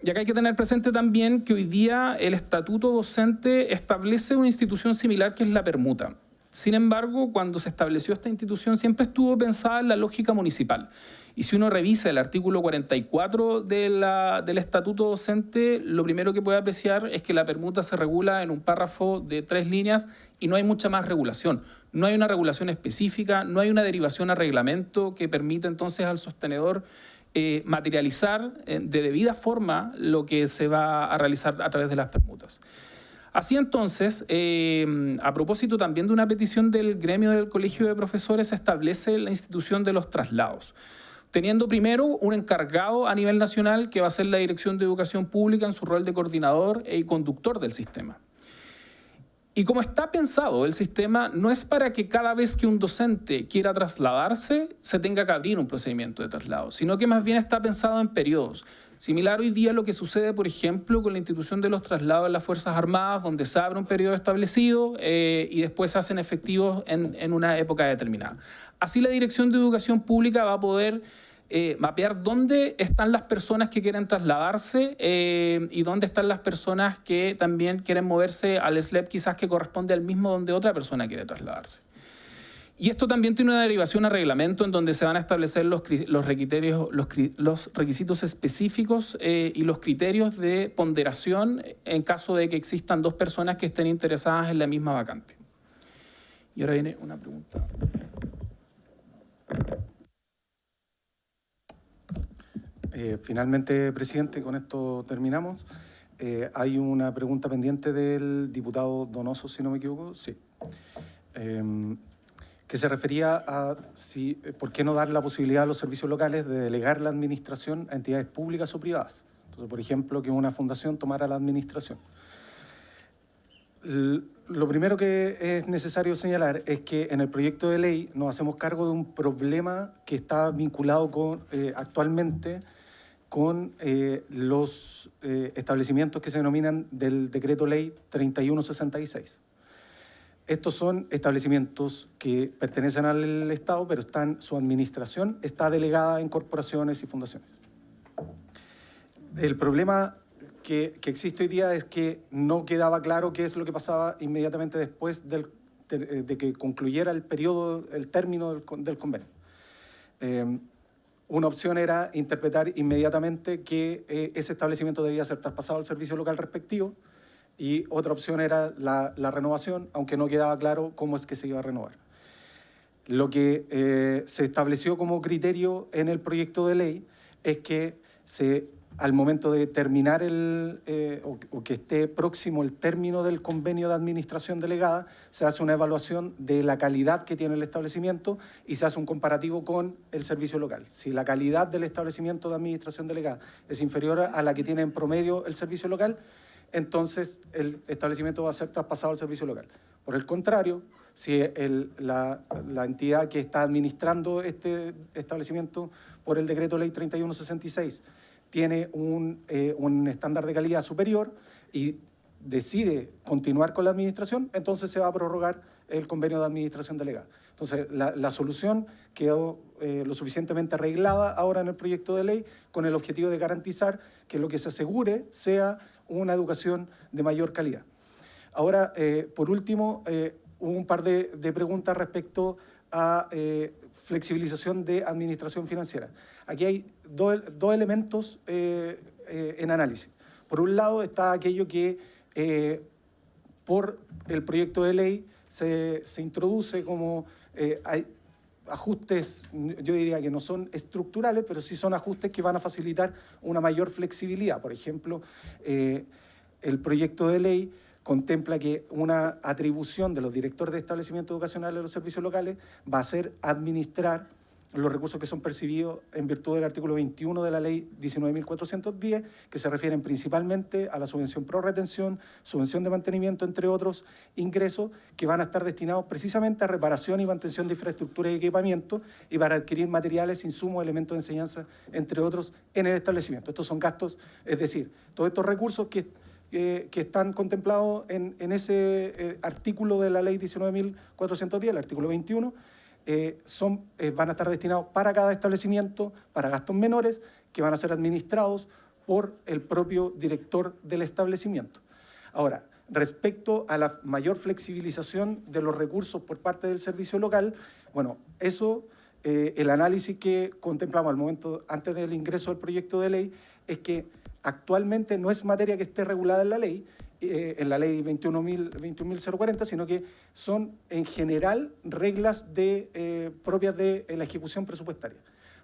Y acá hay que tener presente también que hoy día el estatuto docente establece una institución similar que es la permuta. Sin embargo, cuando se estableció esta institución siempre estuvo pensada en la lógica municipal. Y si uno revisa el artículo 44 del estatuto docente, lo primero que puede apreciar es que la permuta se regula en un párrafo de 3 líneas y no hay mucha más regulación. No hay una regulación específica, no hay una derivación a reglamento que permita entonces al sostenedor materializar de debida forma lo que se va a realizar a través de las permutas. Así entonces, a propósito también de una petición del gremio del Colegio de Profesores, se establece la institución de los traslados, teniendo primero un encargado a nivel nacional que va a ser la Dirección de Educación Pública en su rol de coordinador y conductor del sistema. Y como está pensado el sistema, no es para que cada vez que un docente quiera trasladarse se tenga que abrir un procedimiento de traslado, sino que más bien está pensado en periodos. Similar hoy día a lo que sucede, por ejemplo, con la institución de los traslados en las Fuerzas Armadas, donde se abre un periodo establecido y después se hacen efectivos en una época determinada. Así la Dirección de Educación Pública va a poder mapear dónde están las personas que quieren trasladarse y dónde están las personas que también quieren moverse al SLEP quizás que corresponde al mismo donde otra persona quiere trasladarse. Y esto también tiene una derivación a reglamento en donde se van a establecer los requisitos específicos y los criterios de ponderación en caso de que existan 2 personas que estén interesadas en la misma vacante. Y ahora viene una pregunta. Finalmente, presidente, con esto terminamos. Hay una pregunta pendiente del diputado Donoso, si no me equivoco. Sí. Que se refería a por qué no dar la posibilidad a los servicios locales de delegar la administración a entidades públicas o privadas. Entonces, por ejemplo, que una fundación tomara la administración. Lo primero que es necesario señalar es que en el proyecto de ley nos hacemos cargo de un problema que está vinculado actualmente con los establecimientos que se denominan del Decreto Ley 3166. Estos son establecimientos que pertenecen al Estado, pero su administración está delegada en corporaciones y fundaciones. el problema que existe hoy día es que no quedaba claro qué es lo que pasaba inmediatamente después de que concluyera el periodo, el término del convenio. Una opción era interpretar inmediatamente que ese establecimiento debía ser traspasado al servicio local respectivo, y otra opción era la renovación, aunque no quedaba claro cómo es que se iba a renovar. Lo que se estableció como criterio en el proyecto de ley es que al momento de terminar o que esté próximo el término del convenio de administración delegada, se hace una evaluación de la calidad que tiene el establecimiento y se hace un comparativo con el servicio local. Si la calidad del establecimiento de administración delegada es inferior a la que tiene en promedio el servicio local, entonces el establecimiento va a ser traspasado al servicio local. Por el contrario, si la entidad que está administrando este establecimiento por el decreto ley 3166 tiene un estándar de calidad superior y decide continuar con la administración, entonces se va a prorrogar el convenio de administración delegada. Entonces, la solución quedó lo suficientemente arreglada ahora en el proyecto de ley con el objetivo de garantizar que lo que se asegure sea una educación de mayor calidad. Ahora, por último, hubo un par de preguntas respecto a flexibilización de administración financiera. Aquí hay dos elementos en análisis. Por un lado está aquello que por el proyecto de ley se introduce como hay ajustes, yo diría que no son estructurales, pero sí son ajustes que van a facilitar una mayor flexibilidad. Por ejemplo, el proyecto de ley contempla que una atribución de los directores de establecimientos educacionales de los servicios locales va a ser administrar los recursos que son percibidos en virtud del artículo 21 de la ley 19.410, que se refieren principalmente a la subvención pro retención, subvención de mantenimiento, entre otros ingresos que van a estar destinados precisamente a reparación y mantención de infraestructura y equipamiento y para adquirir materiales, insumos, elementos de enseñanza, entre otros, en el establecimiento. Estos son gastos, es decir, todos estos recursos que están contemplados en ese artículo de la ley 19.410, el artículo 21, van a estar destinados para cada establecimiento, para gastos menores, que van a ser administrados por el propio director del establecimiento. Ahora, respecto a la mayor flexibilización de los recursos por parte del servicio local, bueno, eso, el análisis que contemplamos al momento, antes del ingreso del proyecto de ley, es que actualmente no es materia que esté regulada en la ley 21.040, sino que son en general reglas propias de la ejecución presupuestaria.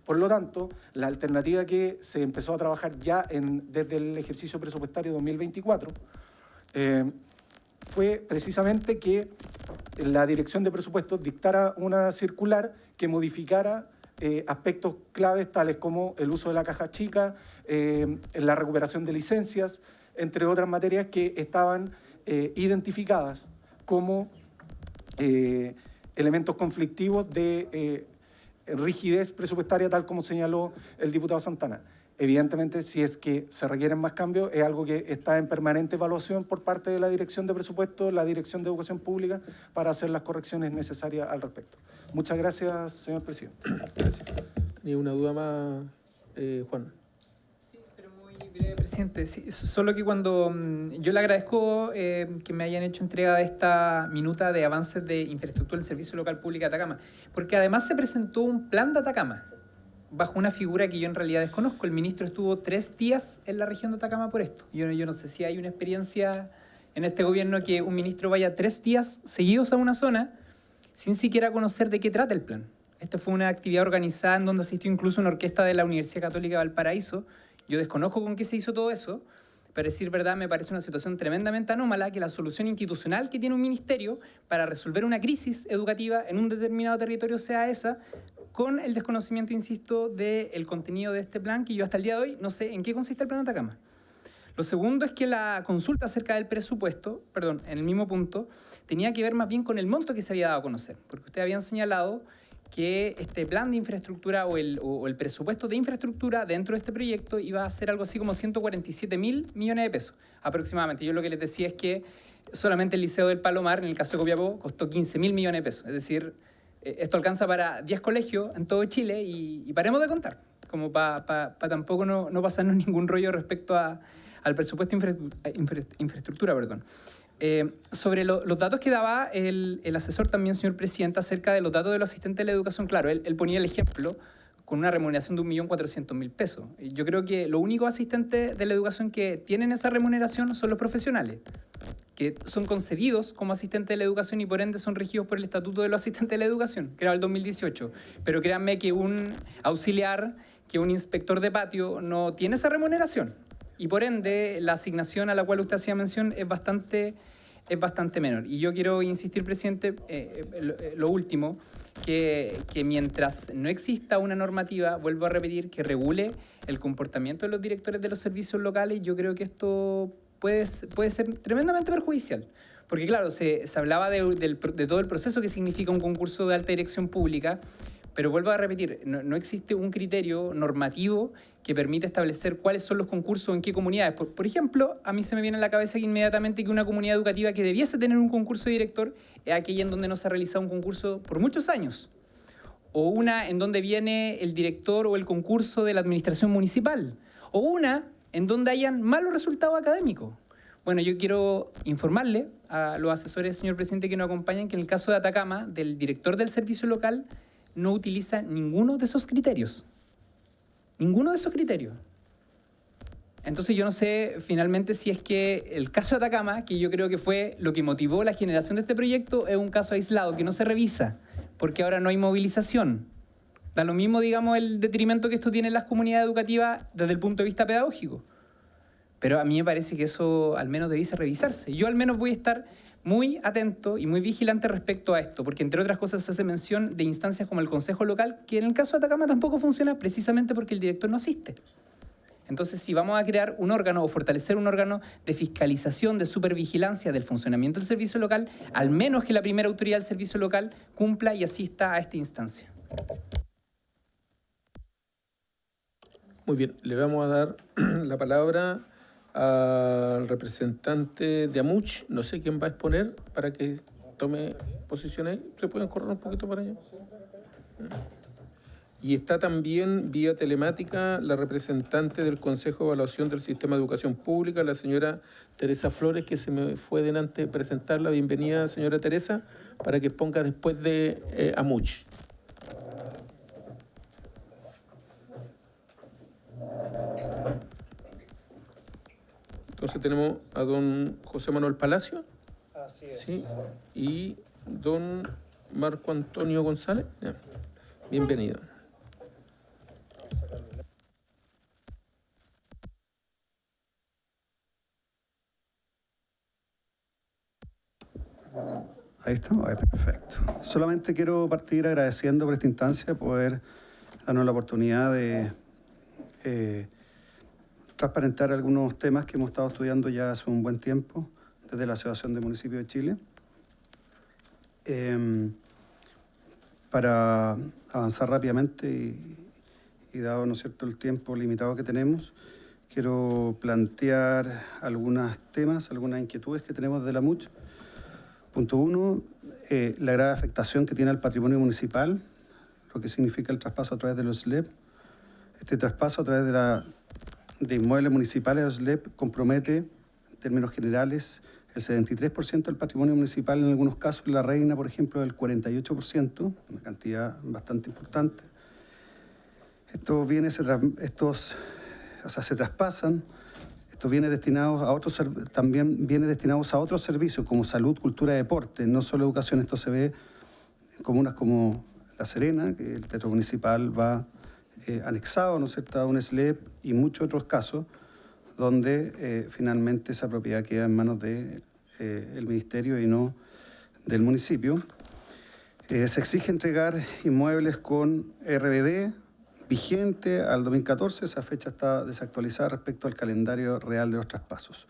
Por lo tanto, la alternativa que se empezó a trabajar ya desde el ejercicio presupuestario 2024 fue precisamente que la Dirección de Presupuestos dictara una circular que modificara aspectos claves tales como el uso de la caja chica, la recuperación de licencias, entre otras materias que estaban identificadas como elementos conflictivos de rigidez presupuestaria, tal como señaló el diputado Santana. Evidentemente, si es que se requieren más cambios, es algo que está en permanente evaluación por parte de la Dirección de Presupuestos, la Dirección de Educación Pública, para hacer las correcciones necesarias al respecto. Muchas gracias, señor presidente. Gracias. ¿Ni una duda más, Juan? Sí, pero muy breve, presidente. Sí, solo que cuando yo le agradezco que me hayan hecho entrega de esta minuta de avances de infraestructura del Servicio Local Público de Atacama, porque además se presentó un plan de Atacama, bajo una figura que yo en realidad desconozco. El ministro estuvo 3 días en la región de Atacama por esto. Yo no sé si hay una experiencia en este gobierno que un ministro vaya 3 días seguidos a una zona sin siquiera conocer de qué trata el plan. Esta fue una actividad organizada en donde asistió incluso una orquesta de la Universidad Católica de Valparaíso. Yo desconozco con qué se hizo todo eso, pero decir verdad me parece una situación tremendamente anómala que la solución institucional que tiene un ministerio para resolver una crisis educativa en un determinado territorio sea esa, con el desconocimiento, insisto, del contenido de este plan, que yo hasta el día de hoy no sé en qué consiste el plan Atacama. Lo segundo es que la consulta acerca del presupuesto, en el mismo punto, tenía que ver más bien con el monto que se había dado a conocer, porque ustedes habían señalado que este plan de infraestructura o el presupuesto de infraestructura dentro de este proyecto iba a ser algo así como 147.000 millones de pesos aproximadamente. Yo lo que les decía es que solamente el Liceo del Palomar, en el caso de Copiapó, costó 15.000 millones de pesos. Es decir, esto alcanza para 10 colegios en todo Chile y paremos de contar. como para tampoco no pasarnos ningún rollo respecto al presupuesto infraestructura, perdón. Sobre los datos que daba el asesor también, señor presidente, acerca de los datos de los asistentes de la educación, claro, él ponía el ejemplo con una remuneración de 1.400.000 pesos. Yo creo que los únicos asistentes de la educación que tienen esa remuneración son los profesionales, que son concedidos como asistentes de la educación y por ende son regidos por el Estatuto de los Asistentes de la Educación, creado en el 2018. Pero créanme que un auxiliar, que un inspector de patio no tiene esa remuneración. Y por ende, la asignación a la cual usted hacía mención es bastante menor. Y yo quiero insistir, presidente, lo último, que mientras no exista una normativa, vuelvo a repetir, que regule el comportamiento de los directores de los servicios locales, yo creo que esto puede ser tremendamente perjudicial. Porque claro, se hablaba de todo el proceso que significa un concurso de alta dirección pública, pero vuelvo a repetir, no existe un criterio normativo que permita establecer cuáles son los concursos en qué comunidades. Por ejemplo, a mí se me viene a la cabeza inmediatamente que una comunidad educativa que debiese tener un concurso de director es aquella en donde no se ha realizado un concurso por muchos años. O una en donde viene el director o el concurso de la administración municipal. O una en donde hayan malos resultados académicos. Bueno, yo quiero informarle a los asesores, señor presidente, que nos acompañan, que en el caso de Atacama, del director del servicio local, no utiliza ninguno de esos criterios. Ninguno de esos criterios. Entonces yo no sé finalmente si es que el caso de Atacama, que yo creo que fue lo que motivó la generación de este proyecto, es un caso aislado, que no se revisa, porque ahora no hay movilización. Da lo mismo, digamos, el detrimento que esto tiene en las comunidades educativas desde el punto de vista pedagógico. Pero a mí me parece que eso al menos debiese revisarse. Yo al menos voy a estar muy atento y muy vigilante respecto a esto, porque entre otras cosas se hace mención de instancias como el Consejo Local, que en el caso de Atacama tampoco funciona precisamente porque el director no asiste. Entonces, si vamos a crear un órgano o fortalecer un órgano de fiscalización, de supervigilancia del funcionamiento del servicio local, al menos que la primera autoridad del servicio local cumpla y asista a esta instancia. Muy bien, le vamos a dar la palabra al representante de Amuch, no sé quién va a exponer para que tome posiciones. ¿Se pueden correr un poquito para allá? Y está también vía telemática la representante del Consejo de Evaluación del Sistema de Educación Pública, la señora Teresa Flores, que se me fue delante presentarla. Bienvenida, señora Teresa, para que exponga después de Amuch. Entonces tenemos a don José Manuel Palacio. Así es. Sí, y don Marco Antonio González. Ya. Bienvenido. Ahí estamos, perfecto. Solamente quiero partir agradeciendo por esta instancia poder darnos la oportunidad de transparentar algunos temas que hemos estado estudiando ya hace un buen tiempo desde la Asociación de Municipios de Chile. Para avanzar rápidamente y dado, ¿no es cierto?, el tiempo limitado que tenemos, quiero plantear algunos temas, algunas inquietudes que tenemos de la MUCH. Punto 1, la grave afectación que tiene al patrimonio municipal, lo que significa el traspaso a través de los SLEP. Este traspaso a través de inmuebles municipales a los SLEP compromete, en términos generales, el 73% del patrimonio municipal, en algunos casos, en La Reina, por ejemplo, el 48%, una cantidad bastante importante. Estos bienes se traspasan. Estos bienes destinados a otros, también bienes destinados a otros servicios como salud, cultura y deporte, no solo educación. Esto se ve en comunas como La Serena, que el teatro municipal va anexado, ¿no es cierto?, a un SLEP, y muchos otros casos donde finalmente esa propiedad queda en manos del ministerio y no del municipio. Se exige entregar inmuebles con RBD vigente al 2014, esa fecha está desactualizada respecto al calendario real de los traspasos.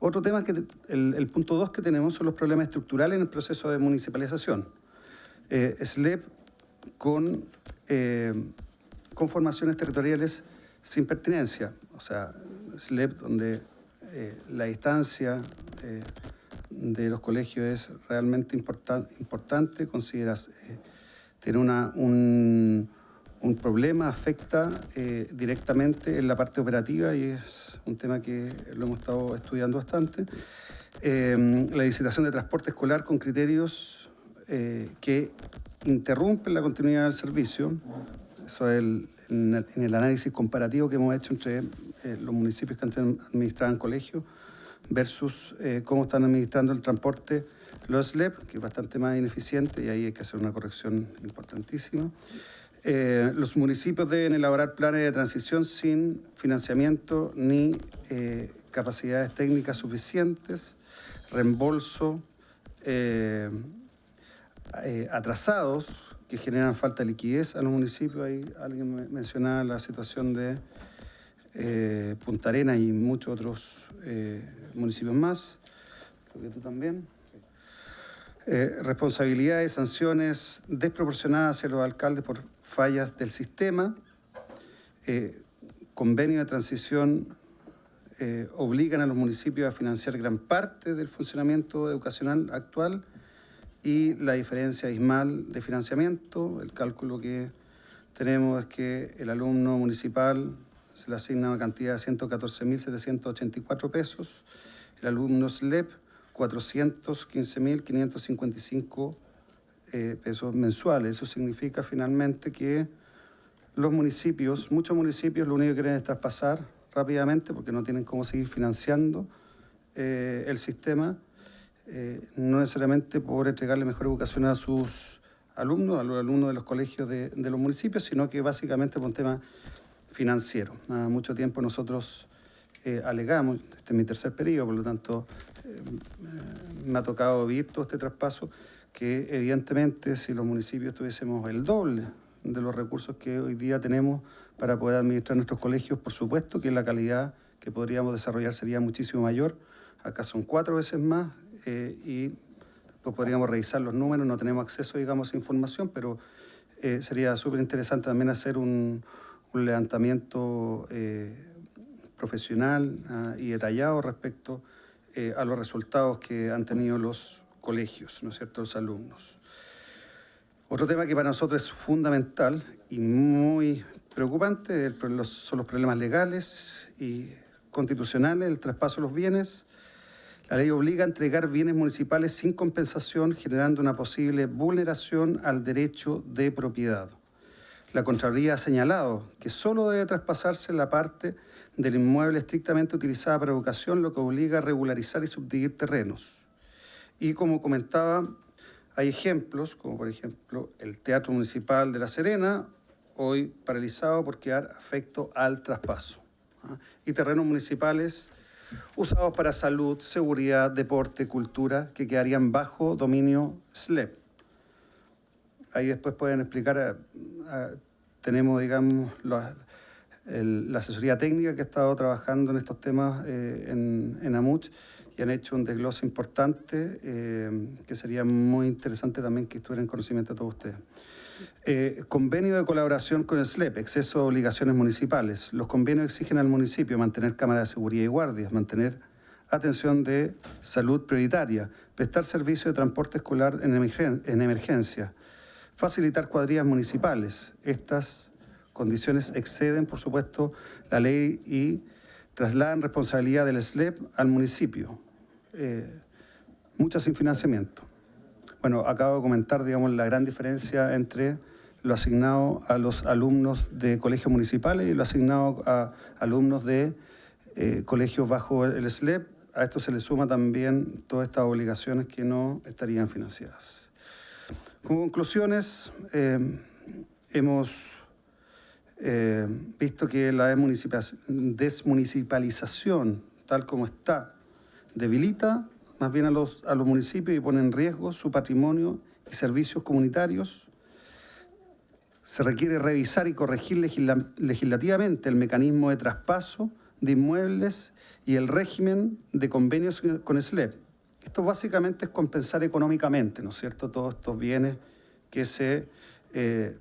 Otro tema, el punto 2 que tenemos, son los problemas estructurales en el proceso de municipalización. SLEP con formaciones territoriales sin pertinencia, o sea, SLEP donde la distancia de los colegios es realmente importante, consideras tener un un problema, afecta directamente en la parte operativa y es un tema que lo hemos estado estudiando bastante. La licitación de transporte escolar con criterios que interrumpen la continuidad del servicio. Eso es en el análisis comparativo que hemos hecho entre los municipios que antes administraban colegios versus cómo están administrando el transporte los SLEP, que es bastante más ineficiente y ahí hay que hacer una corrección importantísima. Los municipios deben elaborar planes de transición sin financiamiento ni capacidades técnicas suficientes, reembolso, atrasados que generan falta de liquidez a los municipios. Ahí alguien mencionaba la situación de Punta Arenas y muchos otros municipios más, creo que tú también. Responsabilidades, sanciones desproporcionadas hacia los alcaldes por fallas del sistema. Convenio de transición obligan a los municipios a financiar gran parte del funcionamiento educacional actual y la diferencia abismal de financiamiento. El cálculo que tenemos es que el alumno municipal se le asigna una cantidad de 114.784 pesos, el alumno SLEP 415.555 pesos mensuales. Eso significa finalmente que los municipios, muchos municipios, lo único que quieren es traspasar rápidamente porque no tienen cómo seguir financiando el sistema, no necesariamente por entregarle mejor educación a sus alumnos, a los alumnos de los colegios de los municipios, sino que básicamente por un tema financiero. Mucho tiempo nosotros alegamos, este es mi tercer periodo, por lo tanto me ha tocado vivir todo este traspaso, que evidentemente si los municipios tuviésemos el doble de los recursos que hoy día tenemos para poder administrar nuestros colegios, por supuesto que la calidad que podríamos desarrollar sería muchísimo mayor. Acá son 4 veces más y después podríamos revisar los números, no tenemos acceso, digamos, a información, pero sería súper interesante también hacer un levantamiento profesional y detallado respecto a los resultados que han tenido los colegios, ¿no es cierto?, los alumnos. Otro tema que para nosotros es fundamental y muy preocupante son los problemas legales y constitucionales, el traspaso de los bienes. La ley obliga a entregar bienes municipales sin compensación, generando una posible vulneración al derecho de propiedad. La Contraloría ha señalado que solo debe traspasarse la parte del inmueble estrictamente utilizada para educación, lo que obliga a regularizar y subdividir terrenos. Y como comentaba, hay ejemplos, como por ejemplo el Teatro Municipal de La Serena, hoy paralizado por quedar afecto al traspaso. Y terrenos municipales usados para salud, seguridad, deporte, cultura, que quedarían bajo dominio SLEP. Ahí después pueden explicar, tenemos, digamos, la asesoría técnica que ha estado trabajando en estos temas en AMUCH y han hecho un desglose importante que sería muy interesante también que estuviera en conocimiento de todos ustedes. Convenio de colaboración con el SLEP, exceso de obligaciones municipales. Los convenios exigen al municipio mantener cámaras de seguridad y guardias, mantener atención de salud prioritaria, prestar servicio de transporte escolar en emergencia, facilitar cuadrillas municipales. Estas condiciones exceden, por supuesto, la ley y trasladan responsabilidad del SLEP al municipio. Muchas sin financiamiento. Bueno, acabo de comentar, digamos, la gran diferencia entre lo asignado a los alumnos de colegios municipales y lo asignado a alumnos de colegios bajo el SLEP. A esto se le suma también todas estas obligaciones que no estarían financiadas. Como conclusiones, hemos visto que la desmunicipalización, tal como está, debilita más bien a los municipios y pone en riesgo su patrimonio y servicios comunitarios. Se requiere revisar y corregir legislativamente el mecanismo de traspaso de inmuebles y el régimen de convenios con SLEP. Esto básicamente es compensar económicamente, ¿no es cierto?, todos estos bienes que se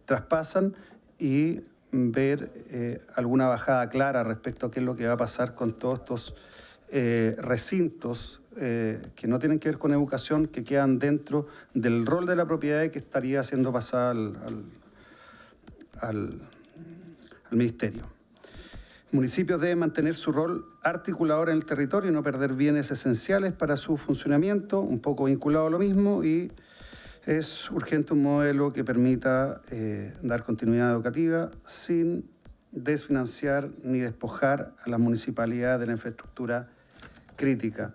traspasan y ver alguna bajada clara respecto a qué es lo que va a pasar con todos estos recintos que no tienen que ver con educación, que quedan dentro del rol de la propiedad y que estaría siendo pasada al al Ministerio. Municipios deben mantener su rol articulador en el territorio y no perder bienes esenciales para su funcionamiento, un poco vinculado a lo mismo, y es urgente un modelo que permita dar continuidad educativa sin desfinanciar ni despojar a las municipalidades de la infraestructura crítica.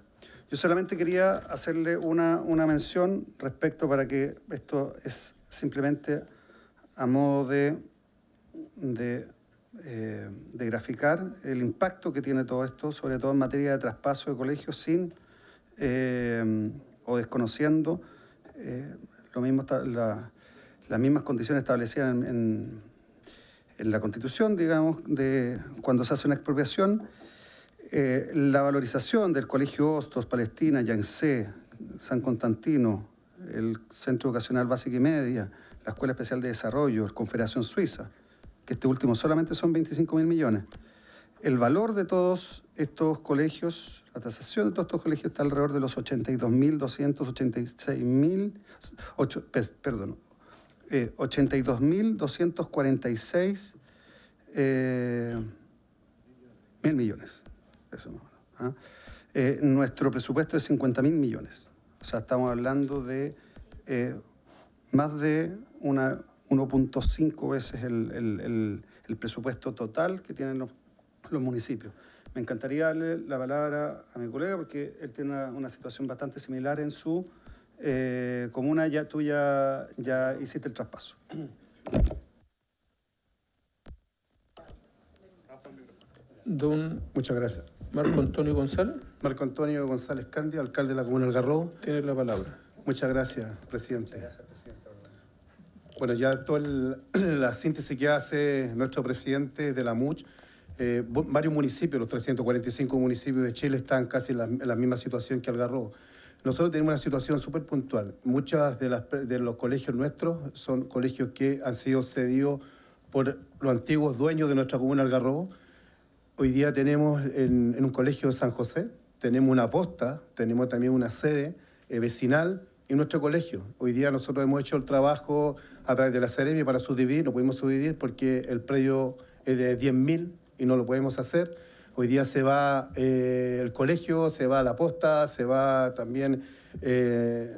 Yo solamente quería hacerle una mención respecto para que esto es simplemente a modo de graficar el impacto que tiene todo esto, sobre todo en materia de traspaso de colegios sin o desconociendo lo mismo las mismas condiciones establecidas en la Constitución, digamos, de cuando se hace una expropiación. La valorización del Colegio Hostos, Palestina, Yangtze, San Constantino, el Centro Educacional Básica y Media, la Escuela Especial de Desarrollo, Confederación Suiza, que este último solamente son 25.000 millones. El valor de todos estos colegios, la tasación de todos estos colegios está alrededor de los 82.246 mil millones. Eso no, ¿ah? Nuestro presupuesto es 50.000 millones. O sea, estamos hablando de más de 1.5 veces el presupuesto total que tienen los municipios. Me encantaría darle la palabra a mi colega porque él tiene una situación bastante similar en su comuna. Tú ya hiciste el traspaso. Muchas gracias. Marco Antonio González. Marco Antonio González Candia, alcalde de la comuna del Algarrobo. Tiene la palabra. Muchas gracias, presidente. Bueno, ya toda la síntesis que hace nuestro presidente de la MUCH, varios municipios, los 345 municipios de Chile están casi en la misma situación que Algarrobo. Nosotros tenemos una situación súper puntual. Muchos de los colegios nuestros son colegios que han sido cedidos por los antiguos dueños de nuestra comuna Algarrobo. Hoy día tenemos en un colegio de San José, tenemos una posta, tenemos también una sede vecinal en nuestro colegio. Hoy día nosotros hemos hecho el trabajo a través de la Seremi para subdividir, no pudimos subdividir porque el predio es de 10.000 y no lo podemos hacer. Hoy día se va el colegio, se va la posta, se va también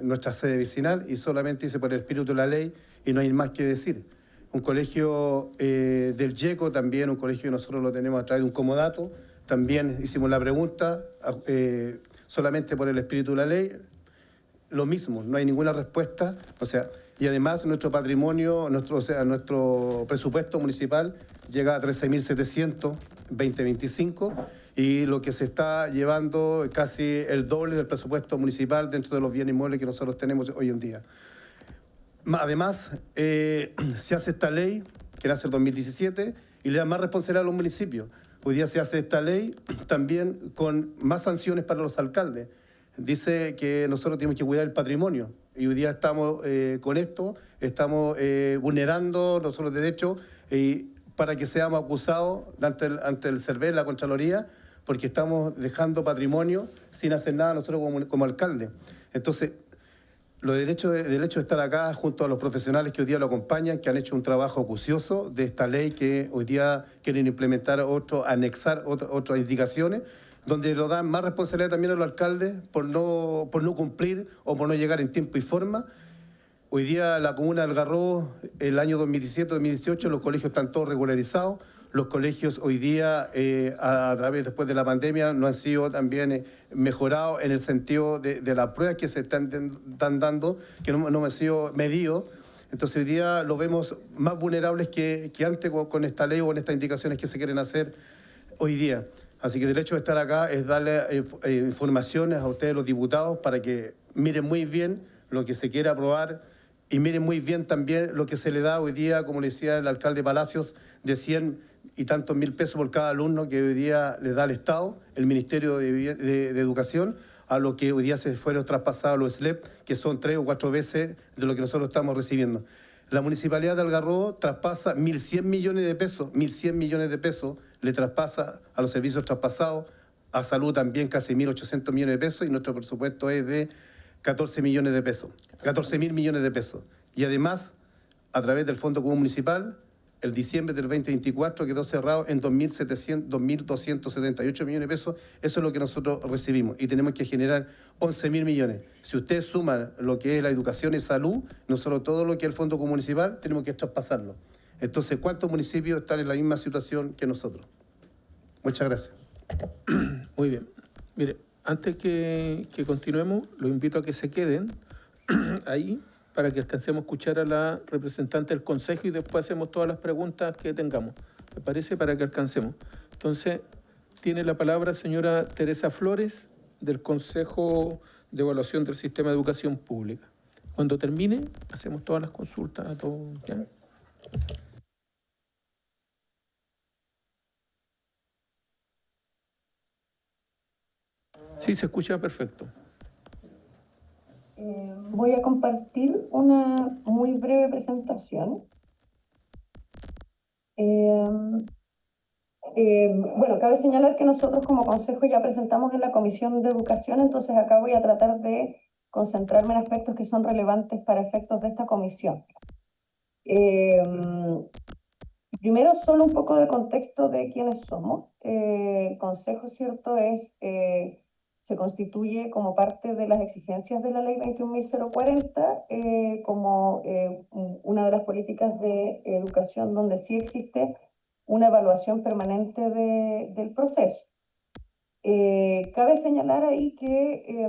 nuestra sede vecinal y solamente dice por el espíritu de la ley y no hay más que decir. Un colegio del YECO también, un colegio que nosotros lo tenemos a través de un comodato, también hicimos la pregunta solamente por el espíritu de la ley, lo mismo, no hay ninguna respuesta, o sea, y además nuestro patrimonio, nuestro presupuesto municipal llega a 13.700, 2025, y lo que se está llevando es casi el doble del presupuesto municipal dentro de los bienes inmuebles que nosotros tenemos hoy en día. Además, se hace esta ley, que nace el 2017, y le da más responsabilidad a los municipios. Hoy día se hace esta ley también con más sanciones para los alcaldes. Dice que nosotros tenemos que cuidar el patrimonio, y hoy día estamos con esto, estamos vulnerando nosotros derechos para que seamos acusados ante el CERVEL, la Contraloría, porque estamos dejando patrimonio sin hacer nada nosotros como alcalde. Entonces, el hecho de estar acá junto a los profesionales que hoy día lo acompañan, que han hecho un trabajo acucioso de esta ley que hoy día quieren implementar anexar otras indicaciones, donde lo dan más responsabilidad también a los alcaldes por no cumplir o por no llegar en tiempo y forma. Hoy día la comuna del Algarrobo, el año 2017-2018, los colegios están todos regularizados. Los colegios hoy día, después de la pandemia, no han sido también mejorados en el sentido de las pruebas que se están dando, que no han sido medidos. Entonces hoy día lo vemos más vulnerables que antes con esta ley o con estas indicaciones que se quieren hacer hoy día. Así que el hecho de estar acá es darle informaciones a ustedes, los diputados, para que miren muy bien lo que se quiere aprobar y miren muy bien también lo que se le da hoy día, como le decía el alcalde Palacios, de 100 y tantos mil pesos por cada alumno que hoy día le da el Estado, el Ministerio de Educación, a lo que hoy día se fueron traspasados los SLEP, que son 3 o 4 veces de lo que nosotros estamos recibiendo. La Municipalidad de Algarrobo traspasa 1.100 millones de pesos, 1.100 millones de pesos le traspasa a los servicios traspasados, a salud también casi 1.800 millones de pesos, y nuestro presupuesto es de 14 millones de pesos, 14.000 millones de pesos. Y además, a través del Fondo Común Municipal, el diciembre del 2024 quedó cerrado en 2.278 millones de pesos. Eso es lo que nosotros recibimos y tenemos que generar 11.000 millones. Si ustedes suman lo que es la educación y salud, nosotros todo lo que es el fondo municipal tenemos que traspasarlo. Entonces, ¿cuántos municipios están en la misma situación que nosotros? Muchas gracias. Muy bien. Mire, antes que continuemos, los invito a que se queden ahí para que alcancemos a escuchar a la representante del Consejo y después hacemos todas las preguntas que tengamos. ¿Me parece? Para que alcancemos. Entonces, tiene la palabra señora Teresa Flores del Consejo de Evaluación del Sistema de Educación Pública. Cuando termine, hacemos todas las consultas a todos, ¿ya? Sí, se escucha perfecto. Voy a compartir una muy breve presentación. Bueno, cabe señalar que nosotros como Consejo ya presentamos en la Comisión de Educación, entonces acá voy a tratar de concentrarme en aspectos que son relevantes para efectos de esta comisión. Primero, solo un poco de contexto de quiénes somos. El Consejo, ¿cierto?, se constituye como parte de las exigencias de la Ley 21.040 como una de las políticas de educación donde sí existe una evaluación permanente del proceso. Cabe señalar ahí que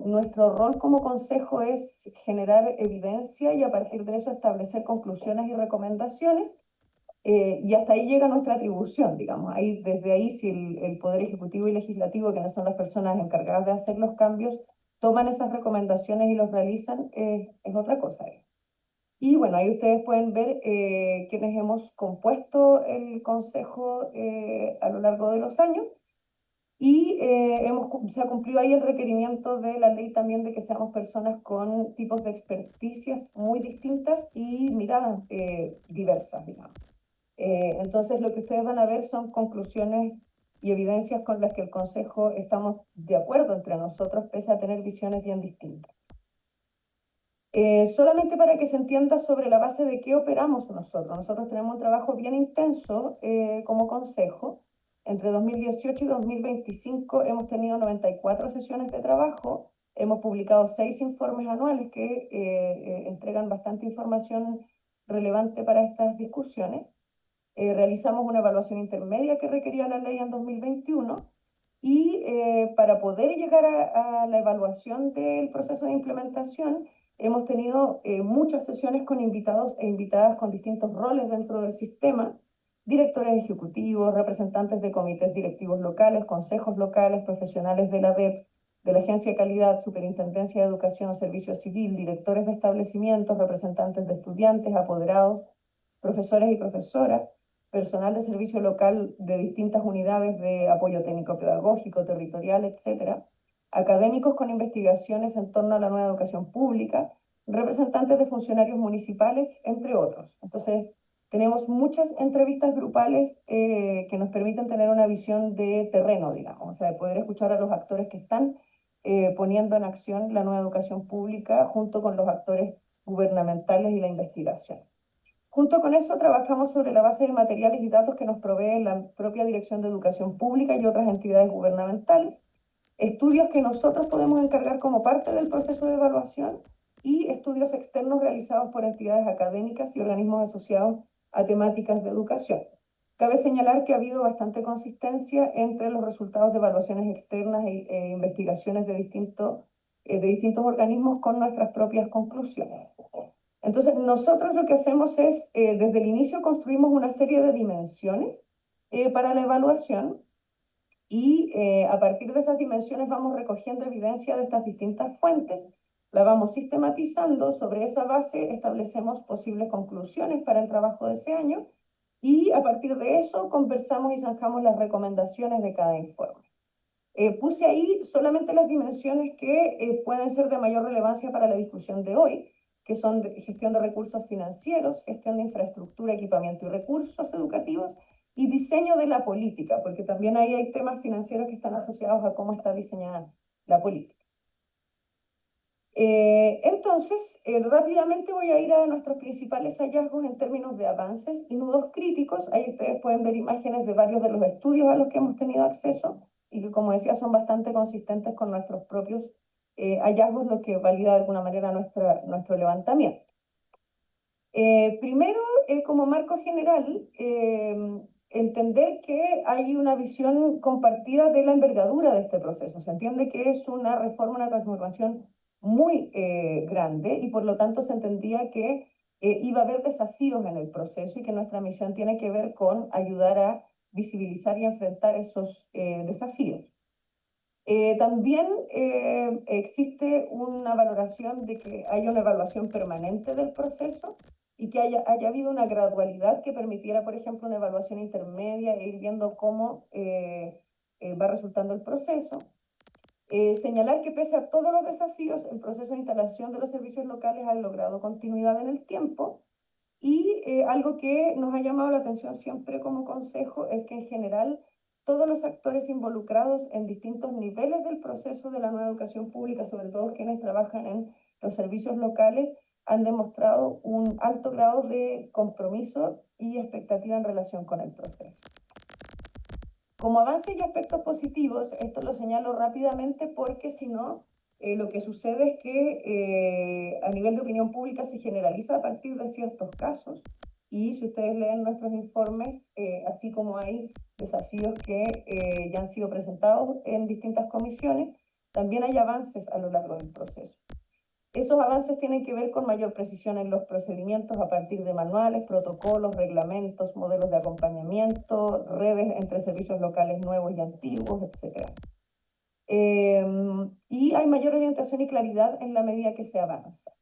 nuestro rol como Consejo es generar evidencia y a partir de eso establecer conclusiones y recomendaciones. Y hasta ahí llega nuestra atribución, digamos. Desde ahí, si el Poder Ejecutivo y Legislativo, que no son las personas encargadas de hacer los cambios, toman esas recomendaciones y los realizan, es otra cosa. Y bueno, ahí ustedes pueden ver quienes hemos compuesto el Consejo a lo largo de los años. Y se ha cumplido ahí el requerimiento de la ley también de que seamos personas con tipos de experticias muy distintas y miradas diversas, digamos. Entonces, lo que ustedes van a ver son conclusiones y evidencias con las que el Consejo estamos de acuerdo entre nosotros, pese a tener visiones bien distintas. Solamente para que se entienda sobre la base de qué operamos nosotros. Nosotros tenemos un trabajo bien intenso como Consejo. Entre 2018 y 2025 hemos tenido 94 sesiones de trabajo. Hemos publicado 6 informes anuales que entregan bastante información relevante para estas discusiones. Realizamos una evaluación intermedia que requería la ley en 2021 y para poder llegar a la evaluación del proceso de implementación hemos tenido muchas sesiones con invitados e invitadas con distintos roles dentro del sistema, directores ejecutivos, representantes de comités directivos locales, consejos locales, profesionales de la DEP, de la Agencia de Calidad, Superintendencia de Educación, Servicio Civil, directores de establecimientos, representantes de estudiantes, apoderados, profesores y profesoras, personal de servicio local de distintas unidades de apoyo técnico-pedagógico, territorial, etc., académicos con investigaciones en torno a la nueva educación pública, representantes de funcionarios municipales, entre otros. Entonces, tenemos muchas entrevistas grupales que nos permiten tener una visión de terreno, digamos, o sea, de poder escuchar a los actores que están poniendo en acción la nueva educación pública junto con los actores gubernamentales y la investigación. Junto con eso, trabajamos sobre la base de materiales y datos que nos provee la propia Dirección de Educación Pública y otras entidades gubernamentales, estudios que nosotros podemos encargar como parte del proceso de evaluación y estudios externos realizados por entidades académicas y organismos asociados a temáticas de educación. Cabe señalar que ha habido bastante consistencia entre los resultados de evaluaciones externas e investigaciones de distintos organismos con nuestras propias conclusiones. Entonces, nosotros lo que hacemos es, desde el inicio construimos una serie de dimensiones para la evaluación y a partir de esas dimensiones vamos recogiendo evidencia de estas distintas fuentes, la vamos sistematizando, sobre esa base establecemos posibles conclusiones para el trabajo de ese año y a partir de eso conversamos y zanjamos las recomendaciones de cada informe. Puse ahí solamente las dimensiones que pueden ser de mayor relevancia para la discusión de hoy, que son gestión de recursos financieros, gestión de infraestructura, equipamiento y recursos educativos, y diseño de la política, porque también ahí hay temas financieros que están asociados a cómo está diseñada la política. Entonces, rápidamente voy a ir a nuestros principales hallazgos en términos de avances y nudos críticos. Ahí ustedes pueden ver imágenes de varios de los estudios a los que hemos tenido acceso y que, como decía, son bastante consistentes con nuestros propios hallazgos, lo que valida de alguna manera nuestro levantamiento. Primero, como marco general, entender que hay una visión compartida de la envergadura de este proceso. Se entiende que es una reforma, una transformación muy grande y por lo tanto se entendía que iba a haber desafíos en el proceso y que nuestra misión tiene que ver con ayudar a visibilizar y enfrentar esos desafíos. También existe una valoración de que haya una evaluación permanente del proceso y que haya habido una gradualidad que permitiera, por ejemplo, una evaluación intermedia e ir viendo cómo va resultando el proceso. Señalar que pese a todos los desafíos, el proceso de instalación de los servicios locales ha logrado continuidad en el tiempo y algo que nos ha llamado la atención siempre como consejo es que en general todos los actores involucrados en distintos niveles del proceso de la nueva educación pública, sobre todo quienes trabajan en los servicios locales, han demostrado un alto grado de compromiso y expectativa en relación con el proceso. Como avances y aspectos positivos, esto lo señalo rápidamente porque si no, lo que sucede es que a nivel de opinión pública se generaliza a partir de ciertos casos y si ustedes leen nuestros informes, así como hay desafíos que ya han sido presentados en distintas comisiones, también hay avances a lo largo del proceso. Esos avances tienen que ver con mayor precisión en los procedimientos a partir de manuales, protocolos, reglamentos, modelos de acompañamiento, redes entre servicios locales nuevos y antiguos, etc. Y hay mayor orientación y claridad en la medida que se avanza.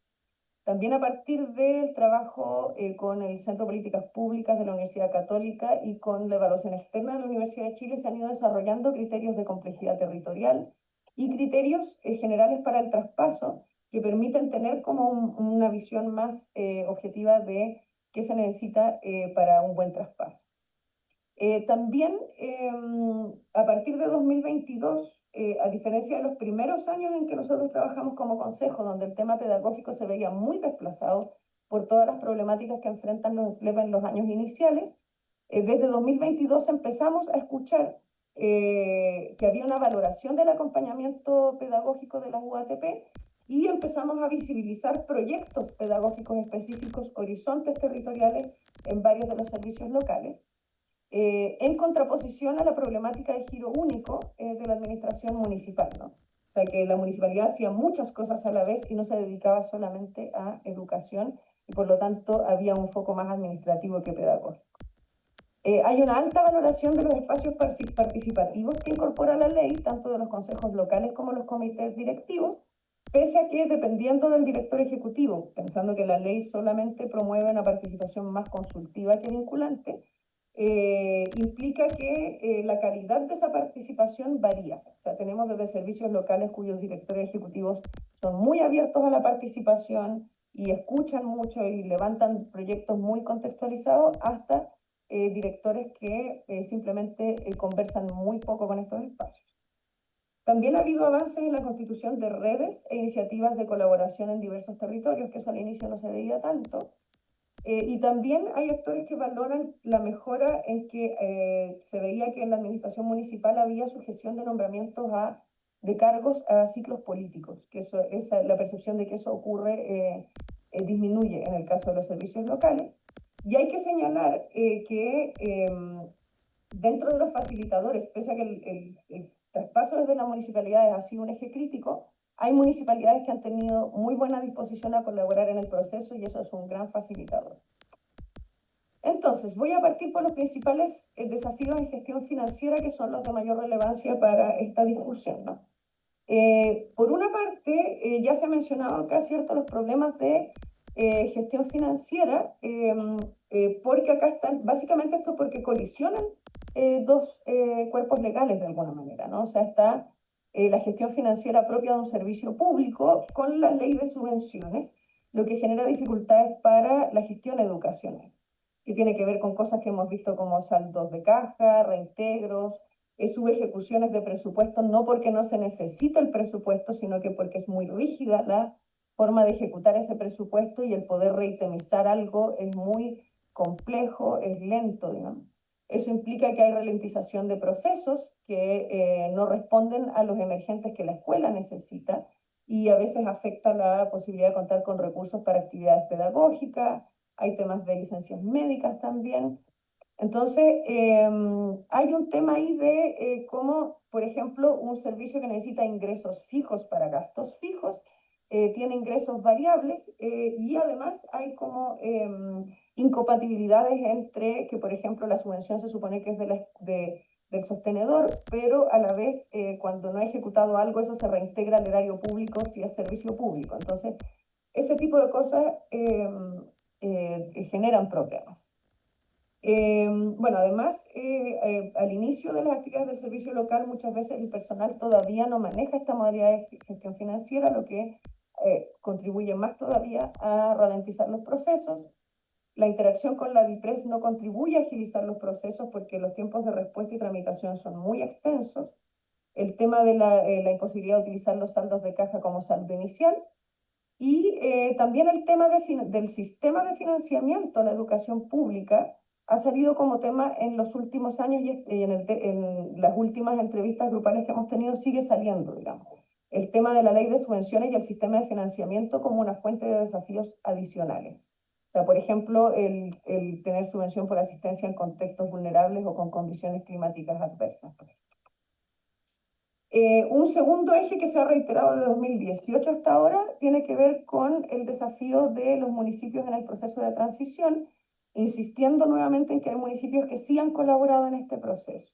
También a partir del trabajo con el Centro de Políticas Públicas de la Universidad Católica y con la evaluación externa de la Universidad de Chile se han ido desarrollando criterios de complejidad territorial y criterios generales para el traspaso que permiten tener como una visión más objetiva de qué se necesita para un buen traspaso. También a partir de 2022, a diferencia de los primeros años en que nosotros trabajamos como consejo, donde el tema pedagógico se veía muy desplazado por todas las problemáticas que enfrentan los SLEP en los años iniciales, desde 2022 empezamos a escuchar que había una valoración del acompañamiento pedagógico de las UATP y empezamos a visibilizar proyectos pedagógicos específicos, horizontes territoriales en varios de los servicios locales, en contraposición a la problemática de giro único de la administración municipal, ¿no? O sea, que la municipalidad hacía muchas cosas a la vez y no se dedicaba solamente a educación y por lo tanto había un foco más administrativo que pedagógico. Hay una alta valoración de los espacios participativos que incorpora la ley, tanto de los consejos locales como los comités directivos, pese a que dependiendo del director ejecutivo, pensando que la ley solamente promueve una participación más consultiva que vinculante, implica que la calidad de esa participación varía. O sea, tenemos desde servicios locales cuyos directores ejecutivos son muy abiertos a la participación y escuchan mucho y levantan proyectos muy contextualizados, hasta directores que simplemente conversan muy poco con estos espacios. También ha habido avances en la constitución de redes e iniciativas de colaboración en diversos territorios, que eso al inicio no se veía tanto. Y también hay actores que valoran la mejora en que se veía que en la administración municipal había sujeción de nombramientos de cargos a ciclos políticos, que la percepción de que eso ocurre disminuye en el caso de los servicios locales. Y hay que señalar que dentro de los facilitadores, pese a que el traspaso desde las municipalidades ha sido un eje crítico, hay municipalidades que han tenido muy buena disposición a colaborar en el proceso y eso es un gran facilitador. Entonces, voy a partir por los principales desafíos en gestión financiera que son los de mayor relevancia para esta discusión, ¿no? Por una parte, ya se ha mencionado acá, ¿cierto?, los problemas de gestión financiera, porque acá están, básicamente esto porque colisionan dos cuerpos legales de alguna manera, ¿no? O sea, está la gestión financiera propia de un servicio público con la ley de subvenciones, lo que genera dificultades para la gestión educacional, que tiene que ver con cosas que hemos visto como saldos de caja, reintegros, subejecuciones de presupuesto, no porque no se necesita el presupuesto, sino que porque es muy rígida la forma de ejecutar ese presupuesto y el poder reitemizar algo es muy complejo, es lento, digamos. Eso implica que hay ralentización de procesos que no responden a los emergentes que la escuela necesita y a veces afecta la posibilidad de contar con recursos para actividades pedagógicas, hay temas de licencias médicas también. Entonces, hay un tema ahí de cómo, por ejemplo, un servicio que necesita ingresos fijos para gastos fijos, tiene ingresos variables y además hay como incompatibilidades entre que, por ejemplo, la subvención se supone que es del sostenedor, pero a la vez cuando no ha ejecutado algo, eso se reintegra al erario público si es servicio público. Entonces, ese tipo de cosas generan problemas. Bueno, además, al inicio de las actividades del servicio local, muchas veces el personal todavía no maneja esta modalidad de gestión financiera, lo que contribuye más todavía a ralentizar los procesos. La interacción con la DIPRES no contribuye a agilizar los procesos porque los tiempos de respuesta y tramitación son muy extensos. El tema de la imposibilidad de utilizar los saldos de caja como saldo inicial. Y también el tema del sistema de financiamiento a la educación pública ha salido como tema en los últimos años y en las últimas entrevistas grupales que hemos tenido sigue saliendo, digamos. El tema de la ley de subvenciones y el sistema de financiamiento como una fuente de desafíos adicionales. O sea, por ejemplo, el tener subvención por asistencia en contextos vulnerables o con condiciones climáticas adversas. Un segundo eje que se ha reiterado de 2018 hasta ahora tiene que ver con el desafío de los municipios en el proceso de transición, insistiendo nuevamente en que hay municipios que sí han colaborado en este proceso.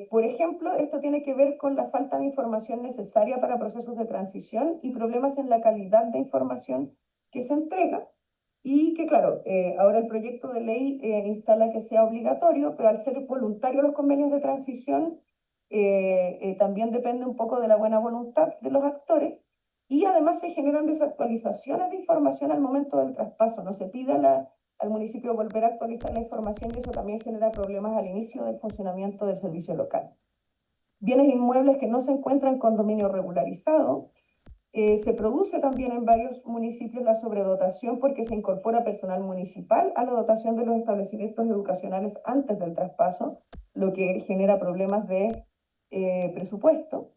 Por ejemplo, esto tiene que ver con la falta de información necesaria para procesos de transición y problemas en la calidad de información que se entrega. Y que, claro, ahora el proyecto de ley instala que sea obligatorio, pero al ser voluntarios los convenios de transición, también depende un poco de la buena voluntad de los actores. Y además se generan desactualizaciones de información al momento del traspaso. No se pide al municipio volver a actualizar la información y eso también genera problemas al inicio del funcionamiento del servicio local. Bienes inmuebles que no se encuentran en condominio regularizado. Se produce también en varios municipios la sobredotación porque se incorpora personal municipal a la dotación de los establecimientos educacionales antes del traspaso, lo que genera problemas de presupuesto.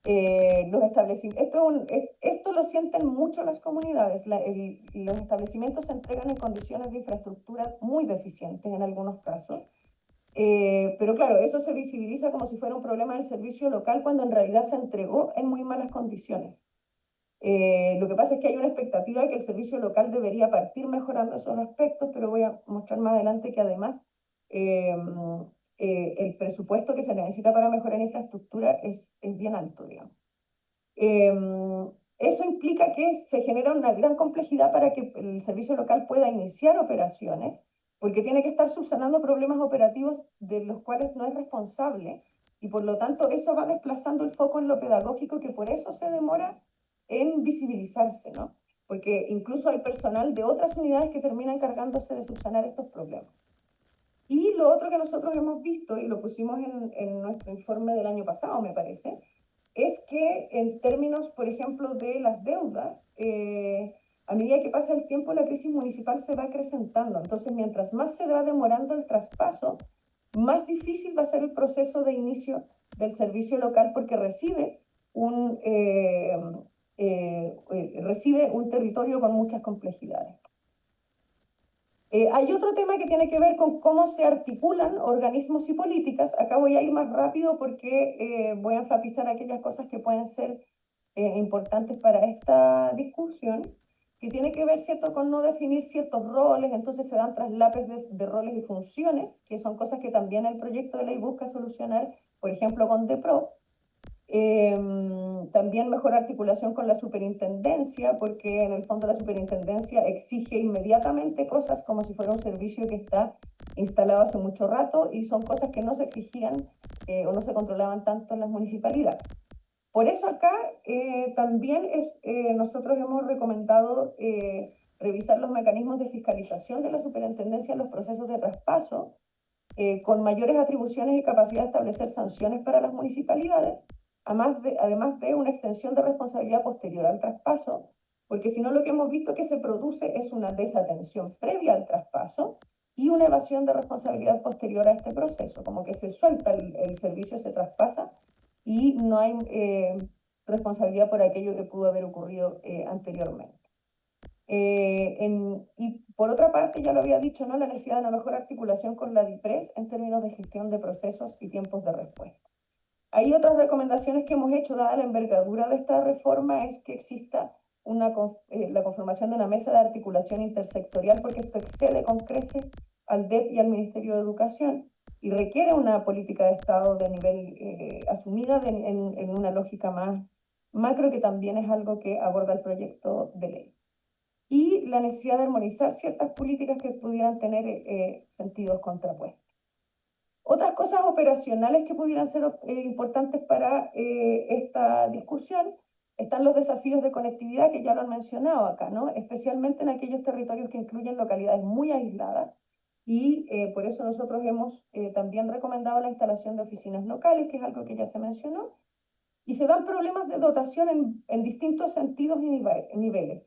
Esto lo sienten mucho las comunidades. Los establecimientos se entregan en condiciones de infraestructura muy deficientes en algunos casos. Pero claro, eso se visibiliza como si fuera un problema del servicio local cuando en realidad se entregó en muy malas condiciones. Lo que pasa es que hay una expectativa de que el servicio local debería partir mejorando esos aspectos, pero voy a mostrar más adelante que además el presupuesto que se necesita para mejorar infraestructura es bien alto, digamos. Eso implica que se genera una gran complejidad para que el servicio local pueda iniciar operaciones, porque tiene que estar subsanando problemas operativos de los cuales no es responsable, y por lo tanto eso va desplazando el foco en lo pedagógico, que por eso se demora en visibilizarse, ¿no? Porque incluso hay personal de otras unidades que termina encargándose de subsanar estos problemas. Y lo otro que nosotros hemos visto, y lo pusimos en nuestro informe del año pasado, me parece, es que en términos, por ejemplo, de las deudas, a medida que pasa el tiempo, la crisis municipal se va acrecentando. Entonces, mientras más se va demorando el traspaso, más difícil va a ser el proceso de inicio del servicio local porque recibe un territorio con muchas complejidades. Hay otro tema que tiene que ver con cómo se articulan organismos y políticas. Acá voy a ir más rápido porque voy a enfatizar aquellas cosas que pueden ser importantes para esta discusión, que tiene que ver, ¿cierto?, con no definir ciertos roles, entonces se dan traslapes de roles y funciones, que son cosas que también el proyecto de ley busca solucionar, por ejemplo, con DEPRO. También mejor articulación con la superintendencia, porque en el fondo la superintendencia exige inmediatamente cosas como si fuera un servicio que está instalado hace mucho rato y son cosas que no se exigían o no se controlaban tanto en las municipalidades. Por eso acá también nosotros hemos recomendado revisar los mecanismos de fiscalización de la superintendencia en los procesos de traspaso, con mayores atribuciones y capacidad de establecer sanciones para las municipalidades, además de una extensión de responsabilidad posterior al traspaso, porque si no lo que hemos visto que se produce es una desatención previa al traspaso y una evasión de responsabilidad posterior a este proceso, como que se suelta el servicio, se traspasa y no hay responsabilidad por aquello que pudo haber ocurrido anteriormente. Y por otra parte, ya lo había dicho, ¿no? La necesidad de una mejor articulación con la DIPRES en términos de gestión de procesos y tiempos de respuesta. Hay otras recomendaciones que hemos hecho, dada la envergadura de esta reforma, es que exista la conformación de una mesa de articulación intersectorial, porque esto excede con creces al DEP y al Ministerio de Educación y requiere una política de Estado de nivel asumida en una lógica más macro, que también es algo que aborda el proyecto de ley. Y la necesidad de armonizar ciertas políticas que pudieran tener sentidos contrapuestos. Otras cosas operacionales que pudieran ser importantes para esta discusión están los desafíos de conectividad, que ya lo han mencionado acá, ¿no? Especialmente en aquellos territorios que incluyen localidades muy aisladas, y por eso nosotros hemos también recomendado la instalación de oficinas locales, que es algo que ya se mencionó, y se dan problemas de dotación en distintos sentidos y niveles.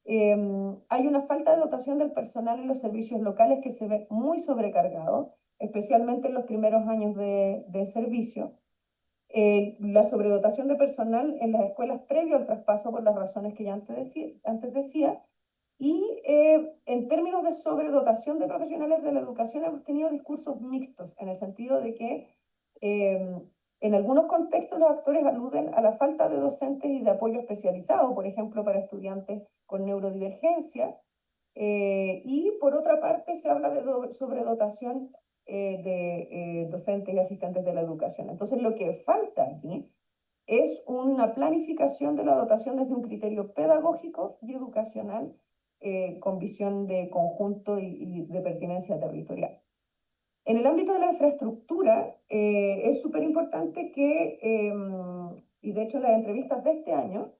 Hay una falta de dotación del personal en los servicios locales que se ve muy sobrecargado, especialmente en los primeros años de servicio. La sobredotación de personal en las escuelas previo al traspaso, por las razones que ya antes decía. Y en términos de sobredotación de profesionales de la educación, hemos tenido discursos mixtos, en el sentido de que en algunos contextos los actores aluden a la falta de docentes y de apoyo especializado, por ejemplo, para estudiantes con neurodivergencia, y por otra parte se habla de sobredotación de docentes y asistentes de la educación. Entonces, lo que falta aquí es una planificación de la dotación desde un criterio pedagógico y educacional, con visión de conjunto y de pertinencia territorial. En el ámbito de la infraestructura, es súper importante que, y de hecho en las entrevistas de este año,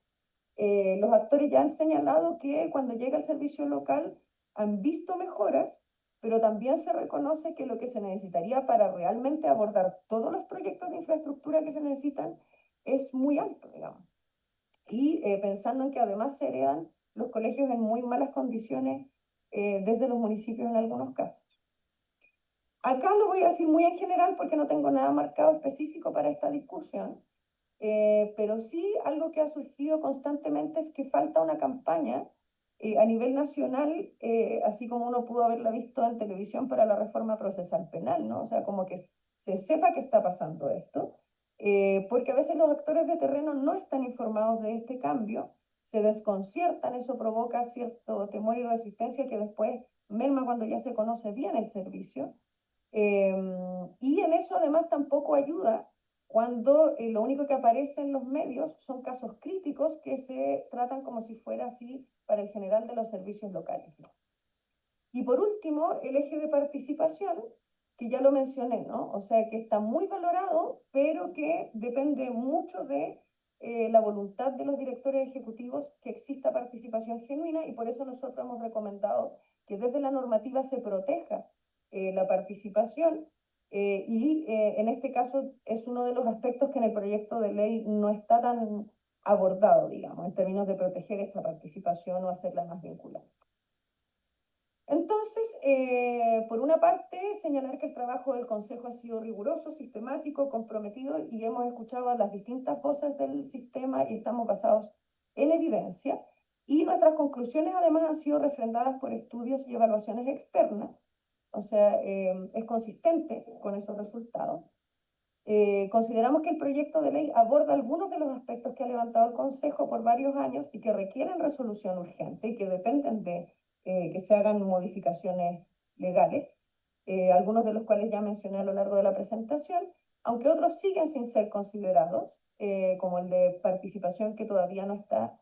los actores ya han señalado que cuando llega el servicio local han visto mejoras, pero también se reconoce que lo que se necesitaría para realmente abordar todos los proyectos de infraestructura que se necesitan es muy alto, digamos. Y pensando en que además se heredan los colegios en muy malas condiciones desde los municipios en algunos casos. Acá lo voy a decir muy en general porque no tengo nada marcado específico para esta discusión, pero sí algo que ha surgido constantemente es que falta una campaña a nivel nacional, así como uno pudo haberla visto en televisión para la reforma procesal penal, ¿no? O sea, como que se sepa que está pasando esto, porque a veces los actores de terreno no están informados de este cambio, se desconciertan, eso provoca cierto temor y resistencia que después merma cuando ya se conoce bien el servicio. Y en eso además tampoco ayuda cuando lo único que aparece en los medios son casos críticos que se tratan como si fuera así para el general de los servicios locales. Y por último, el eje de participación, que ya lo mencioné, ¿no? O sea, que está muy valorado, pero que depende mucho de la voluntad de los directores ejecutivos que exista participación genuina, y por eso nosotros hemos recomendado que desde la normativa se proteja la participación, y en este caso es uno de los aspectos que en el proyecto de ley no está tan abordado, digamos, en términos de proteger esa participación o hacerla más vinculante. Entonces, por una parte, señalar que el trabajo del Consejo ha sido riguroso, sistemático, comprometido, y hemos escuchado a las distintas voces del sistema y estamos basados en evidencia, y nuestras conclusiones además han sido refrendadas por estudios y evaluaciones externas, o sea, es consistente con esos resultados. Consideramos que el proyecto de ley aborda algunos de los aspectos que ha levantado el Consejo por varios años y que requieren resolución urgente y que dependen de que se hagan modificaciones legales, algunos de los cuales ya mencioné a lo largo de la presentación, aunque otros siguen sin ser considerados, como el de participación, que todavía no está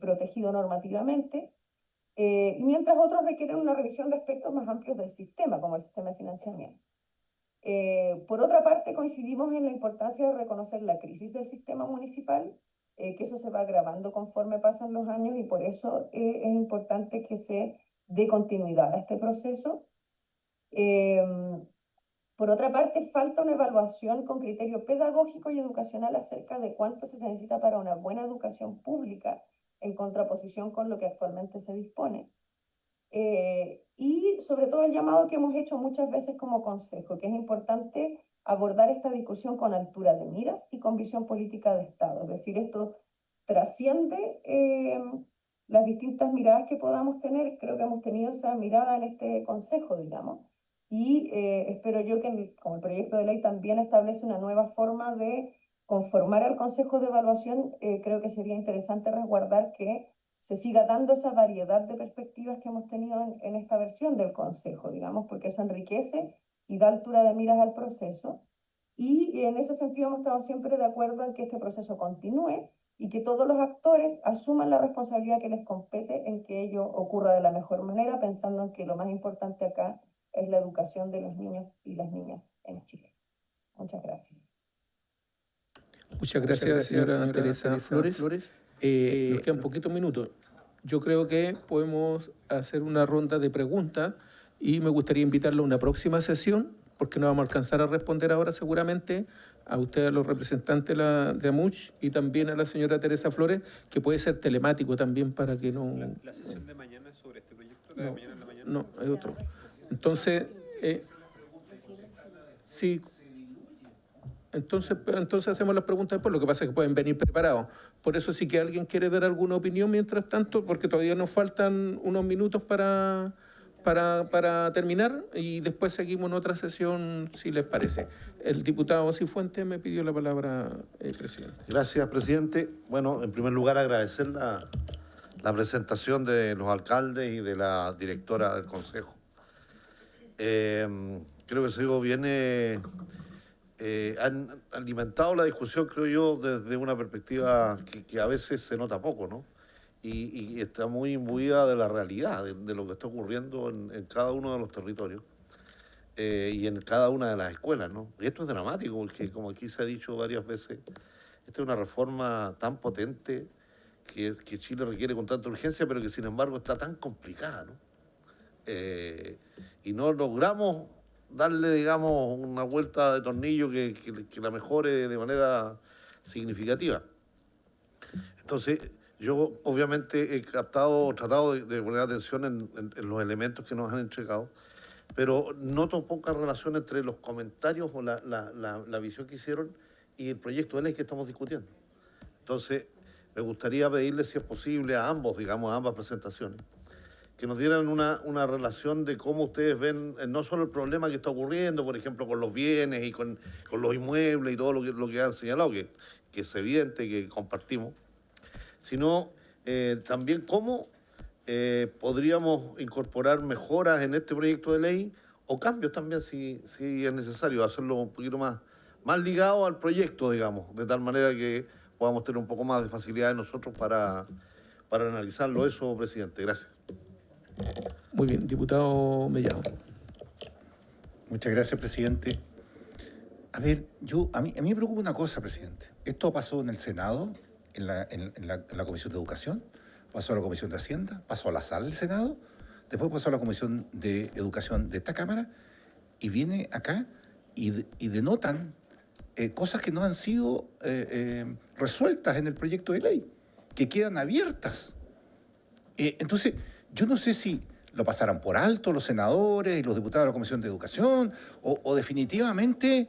protegido normativamente, mientras otros requieren una revisión de aspectos más amplios del sistema, como el sistema de financiamiento. Por otra parte, coincidimos en la importancia de reconocer la crisis del sistema municipal, que eso se va agravando conforme pasan los años, y por eso es importante que se dé continuidad a este proceso. Por otra parte, falta una evaluación con criterio pedagógico y educacional acerca de cuánto se necesita para una buena educación pública en contraposición con lo que actualmente se dispone. Y sobre todo el llamado que hemos hecho muchas veces como consejo, que es importante abordar esta discusión con altura de miras y con visión política de Estado. Es decir, esto trasciende las distintas miradas que podamos tener. Creo que hemos tenido esa mirada en este consejo, digamos. Y espero yo que como el proyecto de ley también establece una nueva forma de conformar al Consejo de Evaluación, creo que sería interesante resguardar que se siga dando esa variedad de perspectivas que hemos tenido en esta versión del Consejo, digamos, porque eso enriquece y da altura de miras al proceso. Y en ese sentido hemos estado siempre de acuerdo en que este proceso continúe y que todos los actores asuman la responsabilidad que les compete en que ello ocurra de la mejor manera, pensando en que lo más importante acá es la educación de los niños y las niñas en Chile. Muchas gracias. Muchas gracias, señora Teresa Flores. Nos quedan poquitos minutos. Yo creo que podemos hacer una ronda de preguntas y me gustaría invitarlo a una próxima sesión, porque no vamos a alcanzar a responder ahora seguramente, a ustedes, a los representantes de AMUCH, y también a la señora Teresa Flores, que puede ser telemático también para que no... ¿La sesión de mañana es sobre este proyecto? No, ¿De mañana en la mañana? no, es otro. Entonces, sí. Entonces hacemos las preguntas después, lo que pasa es que pueden venir preparados. Por eso sí que alguien quiere dar alguna opinión mientras tanto, porque todavía nos faltan unos minutos para terminar y después seguimos en otra sesión, si les parece. El diputado Cifuentes me pidió la palabra, presidente. Gracias, presidente. Bueno, en primer lugar agradecer la presentación de los alcaldes y de la directora del Consejo. Creo que eso viene... han alimentado la discusión, creo yo, desde una perspectiva que a veces se nota poco, ¿no? Y está muy imbuida de la realidad, de lo que está ocurriendo en cada uno de los territorios y en cada una de las escuelas, ¿no? Y esto es dramático, porque como aquí se ha dicho varias veces, esta es una reforma tan potente que Chile requiere con tanta urgencia, pero que sin embargo está tan complicada, ¿no? Y no logramos darle, digamos, una vuelta de tornillo que la mejore de manera significativa. Entonces, yo obviamente he tratado de poner atención en los elementos que nos han entregado, pero noto poca relación entre los comentarios o la visión que hicieron y el proyecto de ley que estamos discutiendo. Entonces, me gustaría pedirle, si es posible, a ambos, digamos, a ambas presentaciones, que nos dieran una relación de cómo ustedes ven no solo el problema que está ocurriendo, por ejemplo, con los bienes y con los inmuebles y todo lo que han señalado, que es evidente, que compartimos, sino también cómo podríamos incorporar mejoras en este proyecto de ley o cambios también, si es necesario, hacerlo un poquito más ligado al proyecto, digamos, de tal manera que podamos tener un poco más de facilidad nosotros para analizarlo. Eso, presidente. Gracias. Muy bien, diputado Mellado. Muchas gracias, presidente. A ver, a mí me preocupa una cosa, presidente. Esto pasó en el Senado, en la Comisión de Educación, pasó a la Comisión de Hacienda, pasó a la sala del Senado, después pasó a la Comisión de Educación de esta Cámara y viene acá y denotan cosas que no han sido resueltas en el proyecto de ley, que quedan abiertas. Entonces, yo no sé si lo pasarán por alto los senadores y los diputados de la Comisión de Educación o definitivamente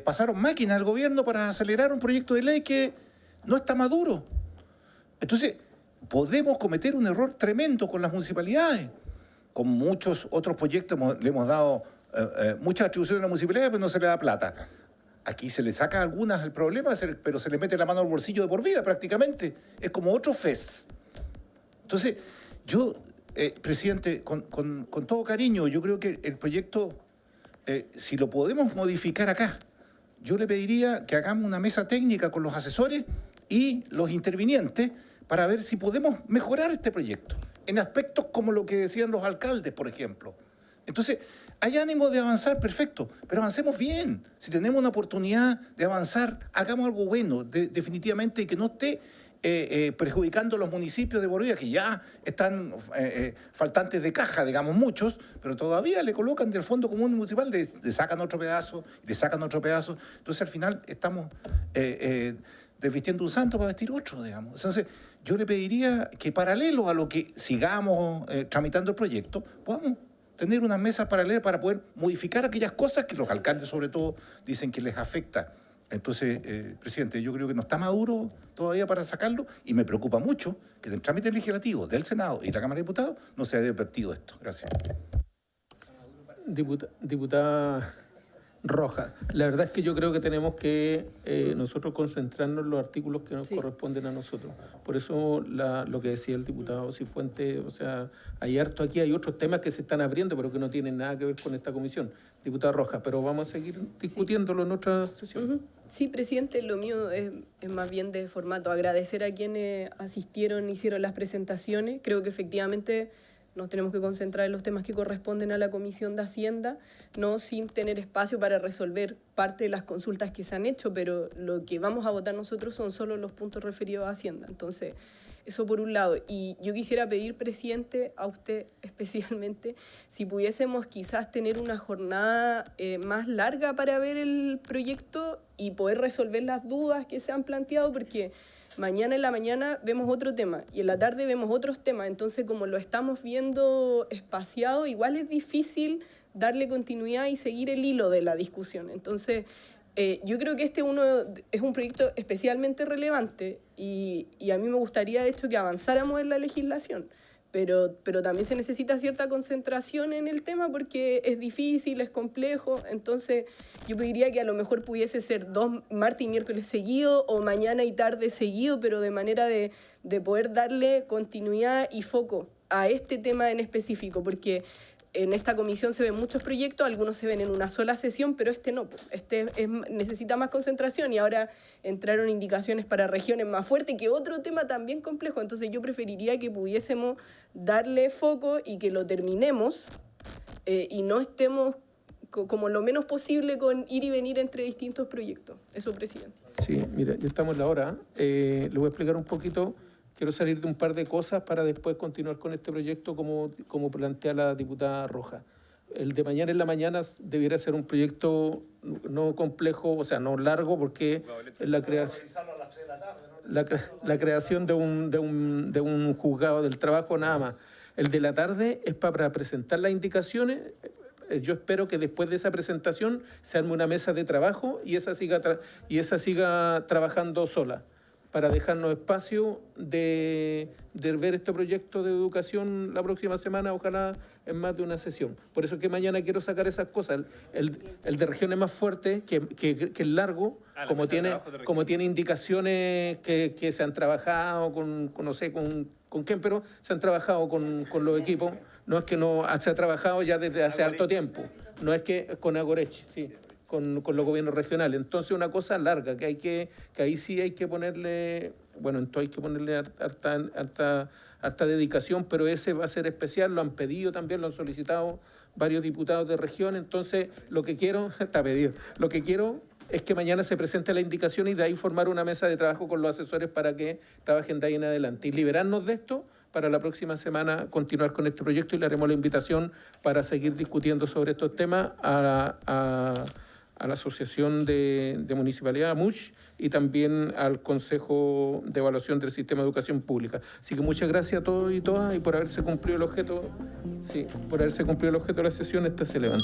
pasaron máquina al gobierno para acelerar un proyecto de ley que no está maduro. Entonces, podemos cometer un error tremendo con las municipalidades. Con muchos otros proyectos le hemos dado muchas atribuciones a las municipalidades, pero no se le da plata. Aquí se le saca algunas el problema, pero se le mete la mano al bolsillo de por vida prácticamente. Es como otro FES. Entonces, yo, presidente, con todo cariño, yo creo que el proyecto, si lo podemos modificar acá, yo le pediría que hagamos una mesa técnica con los asesores y los intervinientes para ver si podemos mejorar este proyecto en aspectos como lo que decían los alcaldes, por ejemplo. Entonces, hay ánimo de avanzar, perfecto, pero avancemos bien. Si tenemos una oportunidad de avanzar, hagamos algo bueno, definitivamente, y que no esté perjudicando a los municipios de Bolivia, que ya están faltantes de caja, digamos muchos, pero todavía le colocan del Fondo Común Municipal, le sacan otro pedazo, le sacan otro pedazo. Entonces al final estamos desvistiendo un santo para vestir otro, digamos. Entonces yo le pediría que paralelo a lo que sigamos tramitando el proyecto, podamos tener unas mesas paralelas para poder modificar aquellas cosas que los alcaldes sobre todo dicen que les afecta. Entonces, presidente, yo creo que no está maduro todavía para sacarlo y me preocupa mucho que en el trámite legislativo del Senado y la Cámara de Diputados no se haya advertido esto. Gracias. Diputada Roja, la verdad es que yo creo que tenemos que nosotros concentrarnos en los artículos que nos corresponden a nosotros. Por eso lo que decía el diputado Cifuentes, o sea, hay harto aquí, hay otros temas que se están abriendo, pero que no tienen nada que ver con esta comisión. Diputada Roja, pero vamos a seguir discutiéndolo en otra sesión. Sí, presidente, lo mío es más bien de formato. Agradecer a quienes asistieron, hicieron las presentaciones. Creo que efectivamente nos tenemos que concentrar en los temas que corresponden a la Comisión de Hacienda, no sin tener espacio para resolver parte de las consultas que se han hecho, pero lo que vamos a votar nosotros son solo los puntos referidos a Hacienda. Entonces, eso por un lado. Y yo quisiera pedir, presidente, a usted especialmente, si pudiésemos quizás tener una jornada más larga para ver el proyecto y poder resolver las dudas que se han planteado, porque mañana en la mañana vemos otro tema y en la tarde vemos otros temas. Entonces, como lo estamos viendo espaciado, igual es difícil darle continuidad y seguir el hilo de la discusión. Entonces, yo creo que este es un proyecto especialmente relevante y a mí me gustaría, de hecho, que avanzáramos en la legislación. Pero también se necesita cierta concentración en el tema porque es difícil, es complejo. Entonces, yo pediría que a lo mejor pudiese ser 2 martes y miércoles seguidos o mañana y tarde seguido, pero de manera de poder darle continuidad y foco a este tema en específico, porque en esta comisión se ven muchos proyectos, algunos se ven en una sola sesión, pero este no. Necesita más concentración y ahora entraron indicaciones para regiones más fuertes, que otro tema también complejo. Entonces yo preferiría que pudiésemos darle foco y que lo terminemos y no estemos como lo menos posible con ir y venir entre distintos proyectos. Eso, presidente. Sí, mira, ya estamos en la hora. Le voy a explicar un poquito. Quiero salir de un par de cosas para después continuar con este proyecto como plantea la diputada Roja. El de mañana en la mañana debiera ser un proyecto no complejo, o sea, no largo, porque es la creación de un juzgado del trabajo nada más. El de la tarde es para presentar las indicaciones. Yo espero que después de esa presentación se arme una mesa de trabajo y esa siga trabajando sola, para dejarnos espacio de ver este proyecto de educación la próxima semana, ojalá en más de una sesión. Por eso que mañana quiero sacar esas cosas. El de regiones más fuerte, que es largo, como tiene indicaciones que se han trabajado no sé con quién, pero se han trabajado con los equipos. No es que no se ha trabajado ya desde hace harto tiempo. No es que con Agorech, sí. Con los gobiernos regionales. Entonces, una cosa larga, que ahí sí hay que ponerle, bueno, entonces hay que ponerle harta dedicación, pero ese va a ser especial, lo han pedido también, lo han solicitado varios diputados de región. Entonces, lo que quiero, está pedido, lo que quiero es que mañana se presente la indicación y de ahí formar una mesa de trabajo con los asesores para que trabajen de ahí en adelante y liberarnos de esto para la próxima semana continuar con este proyecto, y le haremos la invitación para seguir discutiendo sobre estos temas a la Asociación de Municipalidad, MUCH, y también al Consejo de Evaluación del Sistema de Educación Pública. Así que muchas gracias a todos y todas, y por haberse cumplido el objeto, de la sesión, esta se levanta.